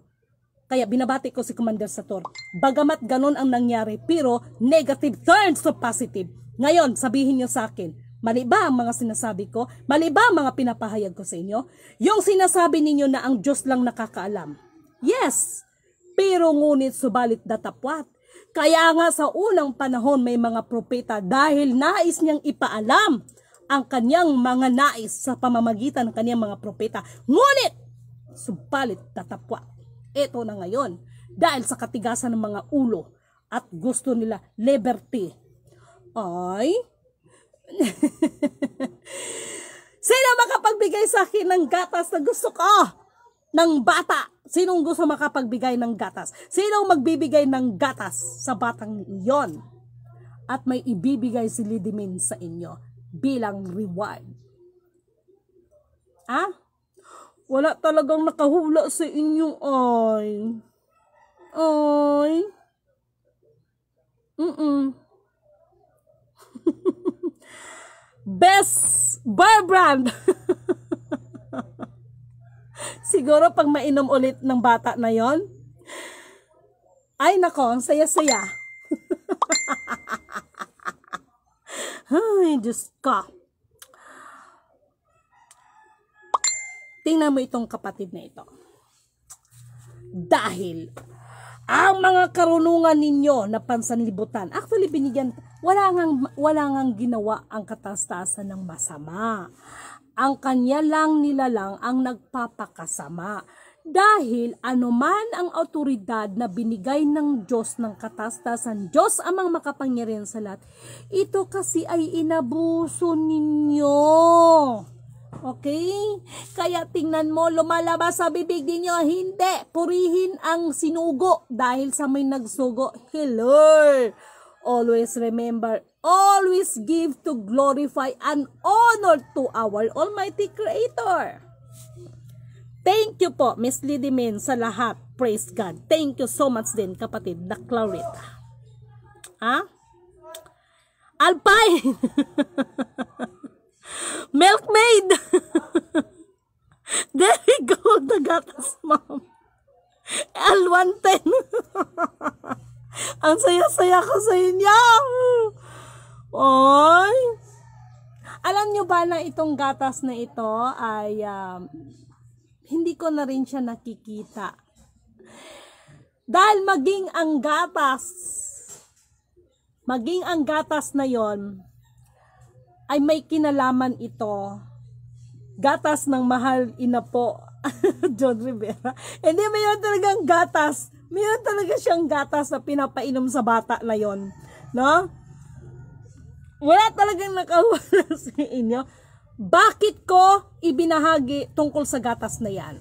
kaya binabati ko si Commander Sator, bagamat ganon ang nangyari, pero negative turns to positive. Ngayon, sabihin niyo sa akin, mali ba ang mga sinasabi ko? Mali ba ang mga pinapahayag ko sa inyo? Yung sinasabi ninyo na ang Diyos lang nakakaalam. Yes, pero ngunit subalit datapwat. Kaya nga sa unang panahon may mga propeta dahil nais niyang ipaalam ang kanyang mga nais sa pamamagitan ng kanyang mga propeta. Ngunit, subalit datapwat. Ito na ngayon, dahil sa katigasan ng mga ulo at gusto nila liberty. Ay, sino makapagbigay sa akin ng gatas na gusto ko? Ng bata. Sinong gusto makapagbigay ng gatas? Sinong magbibigay ng gatas sa batang iyon? At may ibibigay si Lidimin sa inyo bilang reward. Wala talagang nakahula sa inyo, ay. Best bar brand. Siguro pag mainom ulit ng bata na yon, ay nako, ang saya-saya. Ay, Diyos ka. Tingnan mo itong kapatid na ito. Dahil ang mga karunungan ninyo na pansanlibutan, actually binigyan, wala ngang ginawa ang katastasan ng masama. Ang kanya lang nilalang ang nagpapakasama. Dahil anuman ang autoridad na binigay ng Diyos ng katastasan, Diyos amang makapangyarihan sa lahat, ito kasi ay inabuso ninyo. Okay? Kaya tingnan mo, lumalabas sa bibig ninyo, hindi, purihin ang sinugo dahil sa may nagsugo. Hello! Always remember, always give to glorify and honor to our Almighty Creator. Thank you po, Miss Lidimin, sa lahat. Praise God. Thank you so much din, kapatid, na Clarita. Alpine! Milkmaid! There we go, the gatas, ma'am. L110. Ang saya-saya ko sa inyo. Oy. Alam nyo ba na itong gatas na ito ay hindi ko na rin siya nakikita. Dahil maging ang gatas na yon ay may kinalaman ito. Gatas ng mahal ina po. John Rivera. Hindi, mayroon talagang gatas. Mayroon talaga siyang gatas na pinapainom sa bata na yon, no? Wala talagang nakawala sa inyo. Bakit ko ibinahagi tungkol sa gatas na yan?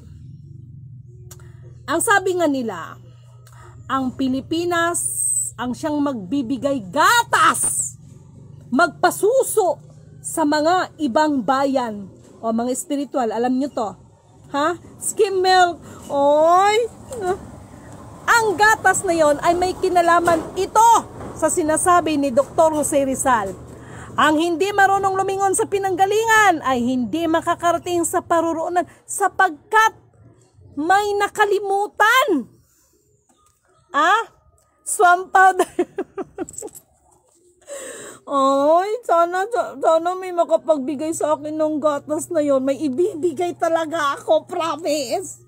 Ang sabi nga nila, ang Pilipinas ang siyang magbibigay gatas, magpasuso sa mga ibang bayan o mga spiritual. Alam nyo to? Skim milk. Oy! Ang gatas na yon ay may kinalaman ito sa sinasabi ni Dr. Jose Rizal. Ang hindi marunong lumingon sa pinanggalingan ay hindi makakarating sa paruroonan sapagkat may nakalimutan. Swamp powder. Ay, sana may makapagbigay sa akin ng gatas na yon. May ibibigay talaga ako, promise.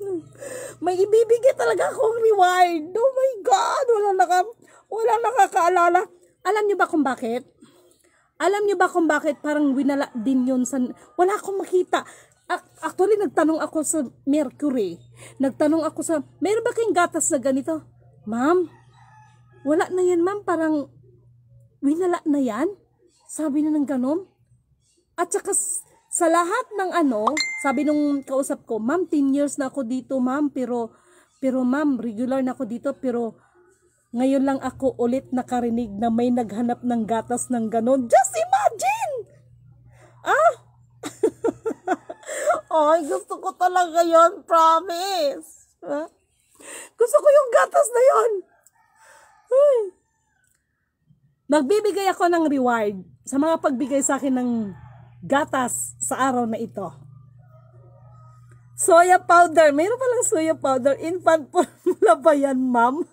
May ibibigay talaga akong reward. Oh my God, walang nakakaalala. Alam niyo ba kung bakit? Alam niyo ba kung bakit parang winala din yun sa... Wala akong makita. Actually, nagtanong ako sa Mercury. Nagtanong ako sa, mayroon ba kayong gatas na ganito? Ma'am, wala na yan ma'am, parang winala na yan. Sabi na ng ganon. At saka sa lahat ng sabi nung kausap ko, ma'am, 10 years na ako dito ma'am, pero ma'am, regular na ako dito, pero ngayon lang ako ulit nakarinig na may naghanap ng gatas ng ganon. Just imagine! Ay, gusto ko talaga yon, promise. Gusto ko yung gatas na yon. Ay. Nagbibigay ako ng reward sa mga pagbigay sa akin ng gatas sa araw na ito. Soya powder. Mayroon palang soya powder. Infant formula ba yan, ma'am?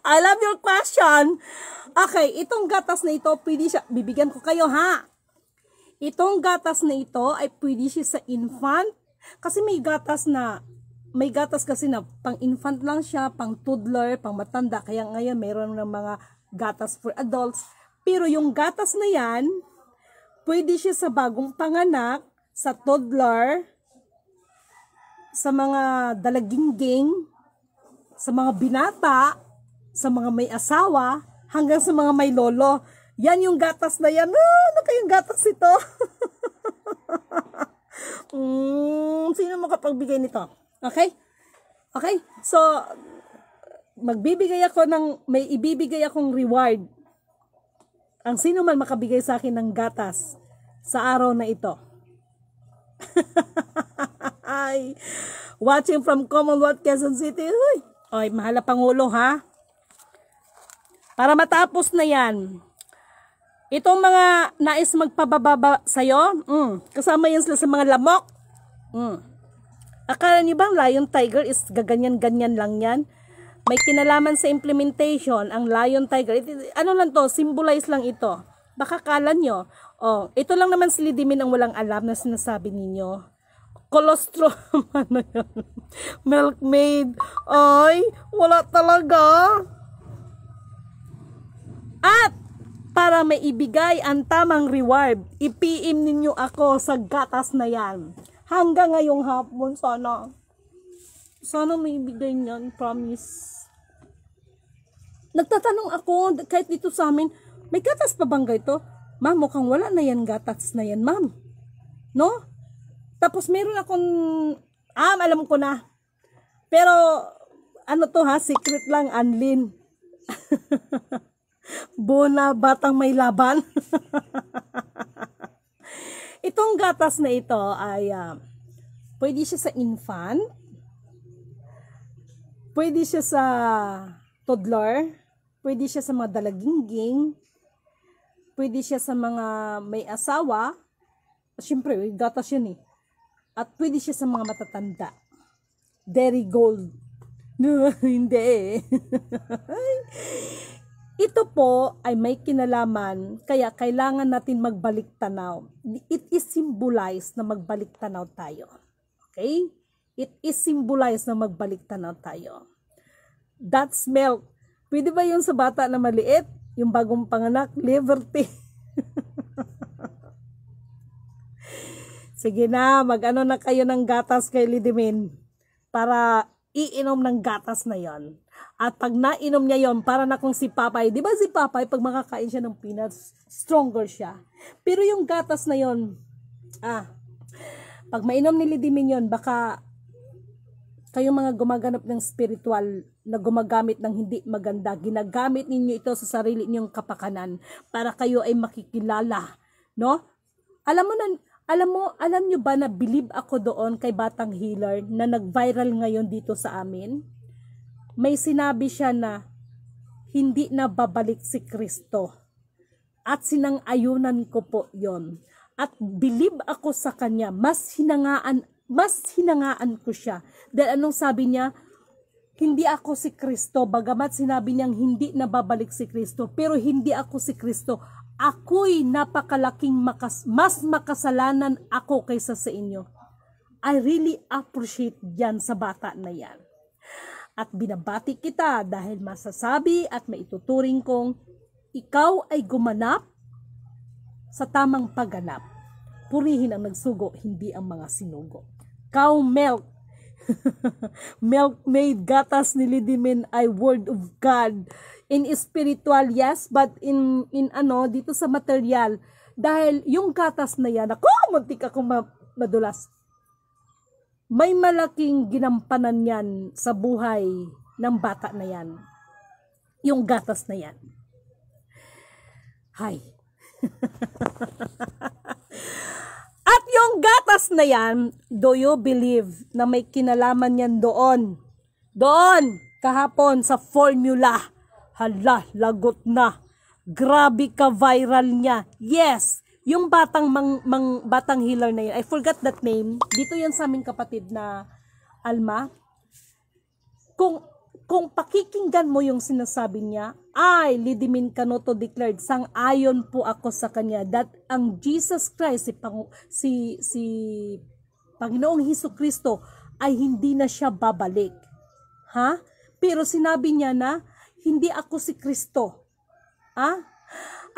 I love your question. Okay, itong gatas na ito, pwede siya, bibigyan ko kayo ha. Itong gatas na ito ay pwede siya sa infant. Kasi may gatas kasi na pang infant lang siya, pang toddler, pang matanda. Kaya ngayon mayroon ng mga gatas for adults. Pero yung gatas na yan, pwede siya sa bagong panganak, sa toddler, sa mga dalagingging, sa mga binata, sa mga may asawa, hanggang sa mga may lolo. Yan yung gatas na yan. Ano kayong gatas ito? Sino makapagbigay nito? Okay? Okay? So, may ibibigay akong reward. Ang sino man makabigay sa akin ng gatas sa araw na ito. Ay, watching from Commonwealth, Quezon City. Oy, mahal na Pangulo ha. Para matapos na yan, itong mga nais magpababa sa'yo, kasama yan sila sa mga lamok. Akala niyo ba lion tiger is gaganyan-ganyan lang yan? May kinalaman sa implementation ang lion tiger. Ano lang to, symbolize lang ito. Baka kala nyo, ito lang naman si Lidimin ang walang alam na sinasabi ninyo. Colostrum, ano yun? Milkmaid. Ay, wala talaga. At para may ibigay ang tamang reward, i-PM ninyo ako sa gatas na yan. Hanggang ngayong hapon, sana. Sana may ibigay niyan, promise. Nagtatanong ako, kahit dito sa amin, may gatas pa bang ito? Ma'am, mukhang wala na yan gatas na yan, ma'am. No? Tapos meron akong, alam ko na. Pero, ano to ha, secret lang, Anlin. Bona, batang may laban. Itong gatas na ito ay, pwede siya sa infant, pwede siya sa toddler, pwede siya sa mga dalagingging, pwede siya sa mga may asawa, siyempre, gatas yun eh. At pwede siya sa mga matatanda. Dairy Gold. No, hindi eh. Ito po ay may kinalaman, kaya kailangan natin magbalik tanaw. It is symbolized na magbalik tanaw tayo. Okay? It is symbolized na magbalik tanaw tayo. That's milk. Pwede ba yun sa bata na maliit? Yung bagong panganak? Liberty. Sige na, mag-ano na kayo ng gatas kay Lidimin para iinom ng gatas na yon. At pag nainom niya yon, para na kung si Papay, di ba si Papay, pag makakain siya ng peanuts, stronger siya. Pero yung gatas na yon, pag mainom ni Lidimin yon, baka kayong mga gumaganap ng spiritual na gumagamit ng hindi maganda, ginagamit ninyo ito sa sarili ninyong kapakanan para kayo ay makikilala, no? Alam nyo ba na believe ako doon kay Batang Healer na nag-viral ngayon dito sa amin? May sinabi siya na hindi na babalik si Kristo. At sinang-ayunan ko po yon. At believe ako sa kanya, mas hinangaan ko siya. Dahil anong sabi niya? Hindi ako si Kristo, bagamat sinabi niyang hindi na babalik si Kristo, pero hindi ako si Kristo. Ako'y napakalaking mas makasalanan ako kaysa sa inyo. I really appreciate yan sa bata na yan. At binabati kita dahil masasabi at maituturing kong ikaw ay gumanap sa tamang pagganap. Purihin ang nagsugo, hindi ang mga sinugo. Cow milk. Milk made gatas ni Lidimin ay word of God. In spiritual, yes, but in dito sa material, dahil yung gatas na yan, ako, muntik akong madulas. May malaking ginampanan yan sa buhay ng bata na yan. Yung gatas na yan. Hay. At yung gatas na yan, do you believe na may kinalaman yan doon? Doon, kahapon sa formula. Hala, lagot na. Grabe ka viral niya. Yes, yung batang healer na yun. I forgot that name. Dito yan sa aming kapatid na Alma. Kung pakikinggan mo yung sinasabi niya, Lidimin Canoto declared, sang-ayon po ako sa kanya that ang Jesus Christ, si Panginoong Hesukristo ay hindi na siya babalik. Ha? Pero sinabi niya na, hindi ako si Kristo.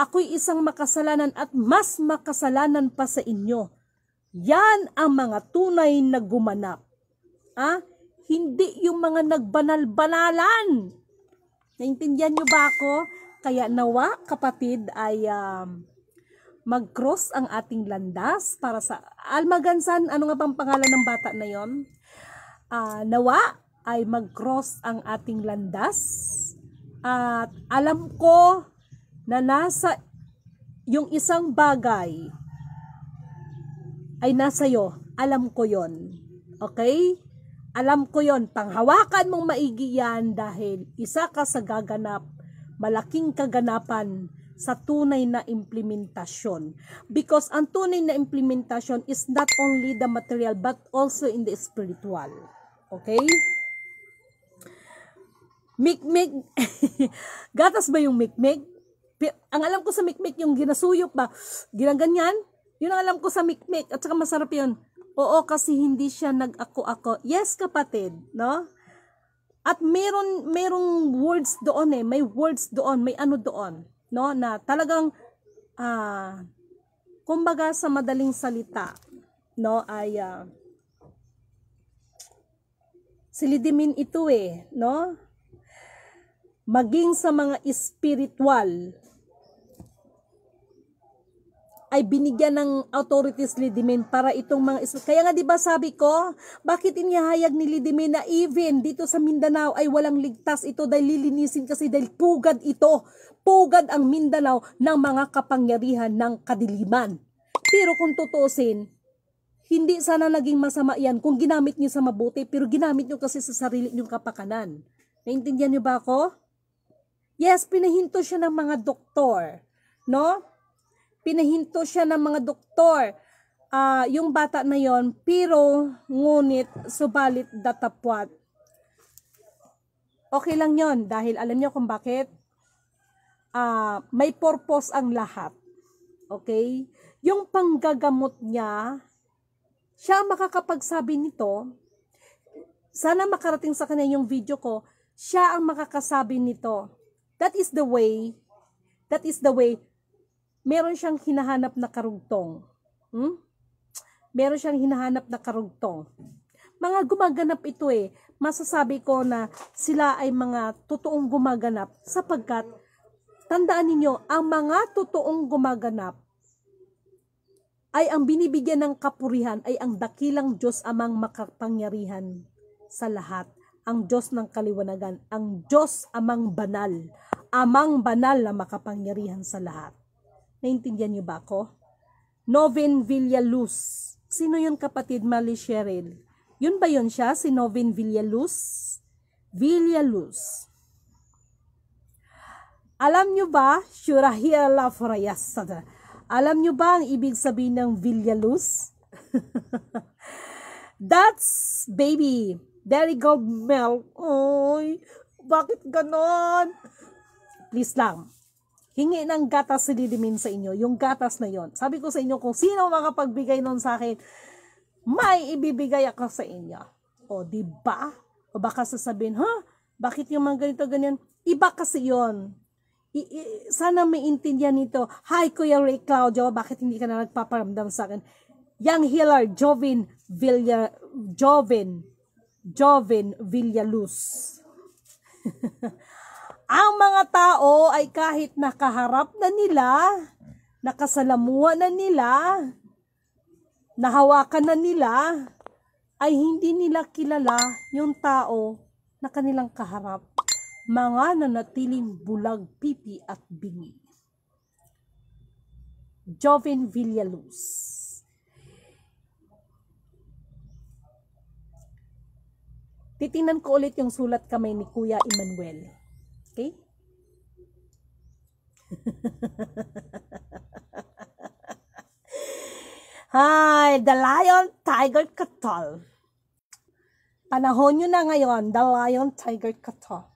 Ako'y isang makasalanan at mas makasalanan pa sa inyo. Yan ang mga tunay na gumanap. Hindi yung mga nagbanal-banalan. Naintindihan nyo ba ako? Kaya nawa, kapatid, ay mag-cross ang ating landas para sa Almagansan. Ano nga bang pangalan ng bata na yon? Nawa ay mag-cross ang ating landas. At alam ko na nasa yung isang bagay ay nasa iyo. Alam ko yon. Okay? Alam ko yon. Panghawakan mong maigi yan dahil isa ka sa gaganap, malaking kaganapan sa tunay na implementasyon. Because ang tunay na implementasyon is not only the material but also in the spiritual. Okay? Mikmik. Gatas ba yung mikmik? Ang alam ko sa mikmik yung ginasuyok ba? Ginaganyan? Yun ang alam ko sa mikmik. At saka masarap yun. Oo, kasi hindi siya nag-ako-ako. Yes, kapatid, no? At merong words doon may words doon, may ano doon, no? Na talagang, kumbaga sa madaling salita, no? Ay, silidimin ito no? Maging sa mga spiritual, ay binigyan ng authorities Lidimin para itong mga kaya nga 'di ba sabi ko, bakit inihayag ni Lidimin na even dito sa Mindanao ay walang ligtas ito dahil lilinisin kasi dahil pugad ito. Pugad ang Mindanao ng mga kapangyarihan ng kadiliman. Pero kung tutusin, hindi sana naging masama yan kung ginamit niyo sa mabuti, pero ginamit niyo kasi sa sarili niyong kapakanan. Naintindihan niyo ba ako? Yes, pinahinto siya ng mga doktor, no? Pinahinto siya ng mga doktor, yung bata na yon, pero ngunit subalit datapwat. Okay lang yon dahil alam niyo kung bakit? May purpose ang lahat. Okay? Yung panggagamot niya, siya makakapagsabi nito, sana makarating sa kanya yung video ko, siya ang makakasabi nito. That is the way, meron siyang hinahanap na karugtong. Meron siyang hinahanap na karugtong. Mga gumaganap ito masasabi ko na sila ay mga totoong gumaganap sapagkat, tandaan ninyo, ang mga totoong gumaganap ay ang binibigyan ng kapurihan ay ang dakilang Diyos amang makapangyarihan sa lahat. Ang Diyos ng kaliwanagan, ang Diyos amang banal na makapangyarihan sa lahat. Naintindihan niyo ba ako? Novin Villaluz. Sino yun kapatid Mali Cheryl? Yun ba yun siya? Si Novin Villaluz? Villaluz. Alam niyo ba? Shurahia la Forayasada. Alam niyo ba ang ibig sabihin ng Villaluz? That's baby. Dairy Gold milk. Oy, bakit ganon? Please lang. Hingi ng gatas si Lidimin sa inyo. Yung gatas na yon. Sabi ko sa inyo, kung sino makapagbigay nun sa akin, may ibibigay ako sa inyo. O, diba? O baka sasabihin, bakit yung mga ganito, ganyan? Iba kasi yon. sana maintindihan nito. Hi, Kuya Ray Claudio, bakit hindi ka na nagpaparamdam sa akin? Young healer, Joven Villaluz. Ang mga tao ay kahit nakaharap na nila, nakasalamuha na nila, nahawakan na nila, ay hindi nila kilala yung tao na kanilang kaharap. Mga nanatiling bulag, pipi at bingi. Joven Villaluz. Titingnan ko ulit yung sulat kamay ni Kuya Emmanuel. Okay? Hi, the Lion Tiger Catol. Panahon nyo na ngayon, the Lion Tiger Catol.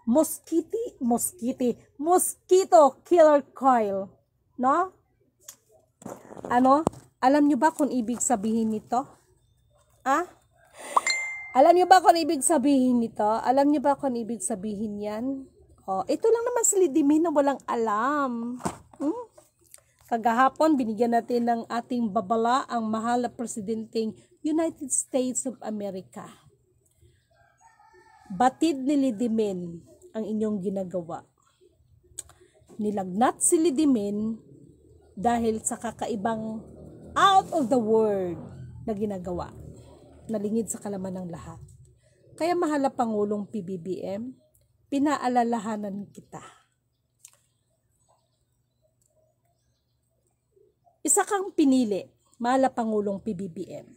Mosquito killer coil. No? Ano? Alam nyo ba kung ibig sabihin nito? Ah? Alam nyo ba kung ibig sabihin nito? Alam nyo ba kung ibig sabihin yan? Oh, ito lang naman si Lidimin na walang alam. Kagahapon, binigyan natin ng ating babala ang mahal na presidenteng United States of America. Batid ni Lidimin ang inyong ginagawa. Nilagnat si Lidimin dahil sa kakaibang out of the world na ginagawa. Nalingid sa kalaman ng lahat. Kaya mahal na Pangulong PBBM, pinaalalahanan kita. Isa kang pinili, mahal na Pangulong PBBM.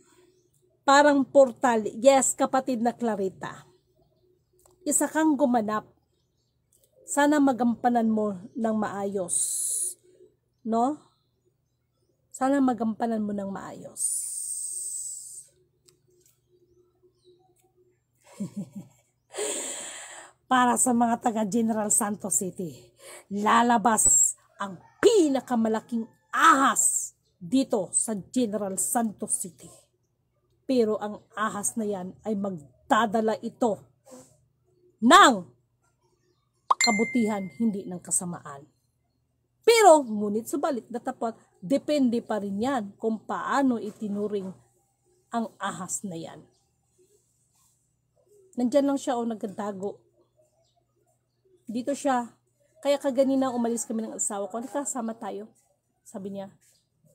Parang portal, yes, kapatid na Clarita. Isa kang gumanap. Sana magampanan mo ng maayos. No? Sana magampanan mo ng maayos. Para sa mga taga General Santos City, lalabas ang pinakamalaking ahas dito sa General Santos City. Pero ang ahas na yan ay magdadala ito ng kabutihan, hindi ng kasamaan. Pero, ngunit subalit datapot, depende pa rin yan kung paano itinuring ang ahas na yan. Nandyan lang siya o nagkatago. Dito siya. Kaya kaganina umalis kami ng asawa ko. Nakasama tayo. Sabi niya.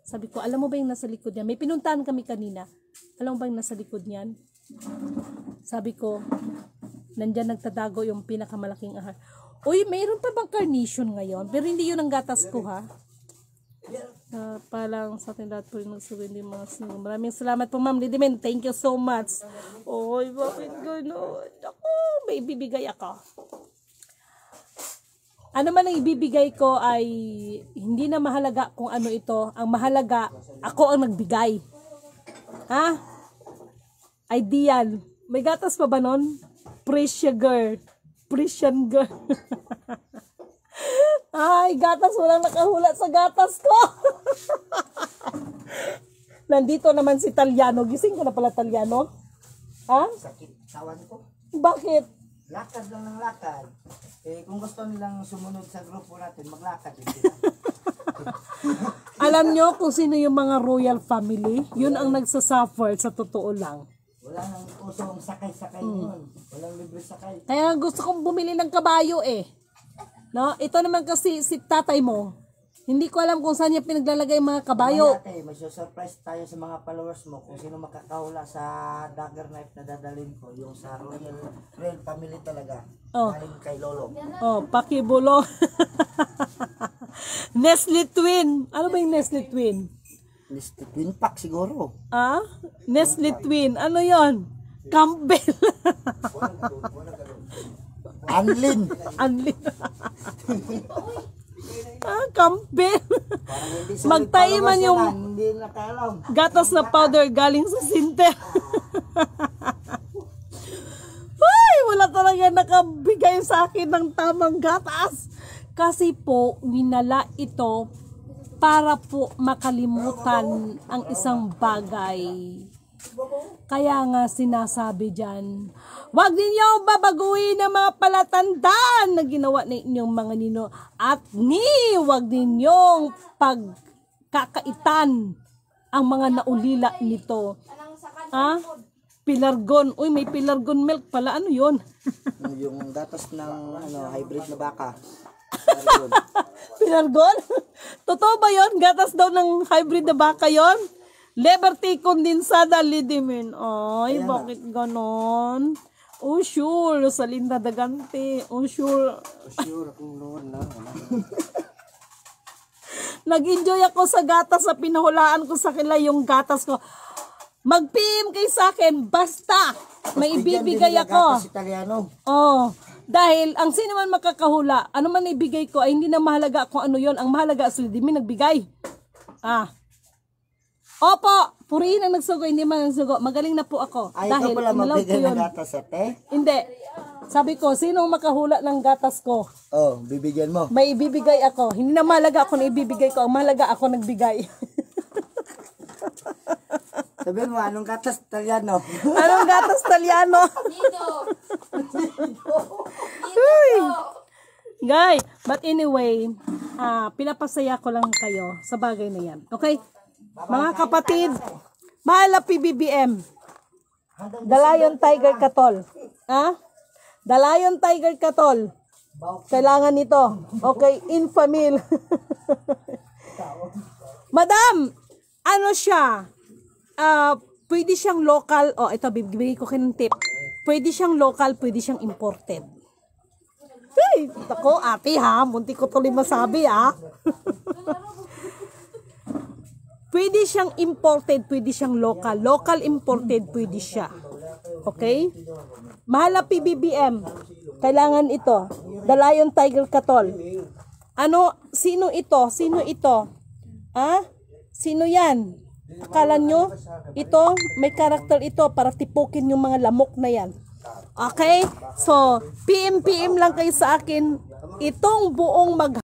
Sabi ko, alam mo ba yung nasa likod niya? May pinuntahan kami kanina. Alam mo ba yung nasa likod niyan? Sabi ko, nandyan nagtatago yung pinakamalaking ahas. Uy, mayroon pa bang carnation ngayon? Pero hindi yun ang gatas ko, ha? Palang sa ating lahat po yung nagsabi ng mga sinong. Maraming salamat po, Ma'am Lidimin. Thank you so much. Oy, bakit gano'n? Ako, may ibibigay ako. Ano man ang ibibigay ko ay hindi na mahalaga kung ano ito. Ang mahalaga, ako ang nagbigay. Ha? Ideal. May gatas pa ba nun? Precious girl. Precious girl. Ay, gatas. Walang nakahulat sa gatas ko. Nandito naman si Talyano. Gising ka na pala, Talyano? Ha? Sakit tawan ko. Bakit? Lakad lang ng lakad. Eh, kung gusto nilang sumunod sa grupo natin, maglakad din sila. Alam nyo kung sino yung mga royal family? Yun ang nagsasuffer sa totoo lang. Wala nang usong sakay-sakay yun. Walang libre sakay. Kaya gusto kong bumili ng kabayo eh. No? Ito naman kasi si tatay mo. Hindi ko alam kung saan niya pinaglalagay yung mga kabayo. Ate, may surprise tayo sa mga followers mo kung sino makakahula sa dagger knife na dadalhin ko. Yung sa royal family talaga. Oh. Galing kay Lolo. Oh, pakibulo. Nestle Twin. Ano ba yung Nestle Twin? Nestle Twin Pack siguro. Ah? Nestle Twin. Ano yon? Campbell. Anlin. Anlin. Campbell. Magtaiman yung hindi nakaalam. gatas na powder galing sa Sinter. Ay, wala talaga nakabigay sa akin ng tamang gatas. Kasi po, winala ito para po makalimutan ang isang bagay. Kaya nga sinasabi dyan, wag ninyo babaguhin ang mga palatandaan na ginawa ng inyong mga nino at wag ninyong pagkakaitan ang mga naulila nito. Pilargon. Uy, may pilargon milk pala. Ano yun? Yung gatas ng hybrid na baka. Pilargon? Totoo ba yun? Gatas daw ng hybrid na baka yun? Liberty condensada lidimin. Ay, bakit ganon? Oh, sure. Salinda Dagante. Oh, sure. Sure, kung noon na. Nag-enjoy ako sa gatas sa pinahulaan ko sa kila yung gatas ko. Mag-PM kay sa akin. Basta. May ibibigay ako. Gatas Italiano. Oh. Dahil ang sino man makakahula, ano man ibigay ko ay hindi na mahalaga kung ano yon. Ang mahalaga sa Lidimi nagbigay. Opo, purihin ang nagsugo, hindi man nagsugo. Magaling na po ako. Ay, dahil ikaw pala inalaw ko magbigay yun. ng gatas, ate? Hindi. Sabi ko, sino makahula ng gatas ko? Oh, bibigyan mo. May ibibigay ako. Hindi na mahalaga ako na ibibigay ko. Ang mahalaga ako nagbigay. Sabihin mo, anong gatas Italiano? Anong gatas Italiano? Guy, but anyway, pinapasaya ko lang kayo sa bagay na yan. Okay? Mga kapatid, mahal na PBBM. Dalayon Tiger Katol. Dalayon Tiger Katol. Kailangan nito. Okay, in family. Madam, ano siya? Pwede siyang local. Oh, ito, bibigay ko kayo ng tip. Pwede siyang local, pwede siyang imported. Ay, ako, ate ha. Munti ko tuloy masabi ha. Pwede siyang imported, pwede siyang local. Local imported, pwede siya. Okay? Mahal na PBBM. Kailangan ito. Dalayon Tiger Katol. Ano? Sino ito? Sino ito? Sino yan? Akala nyo? Ito, may karakter ito para tipukin yung mga lamok na yan. Okay? So, PM lang kayo sa akin. Itong buong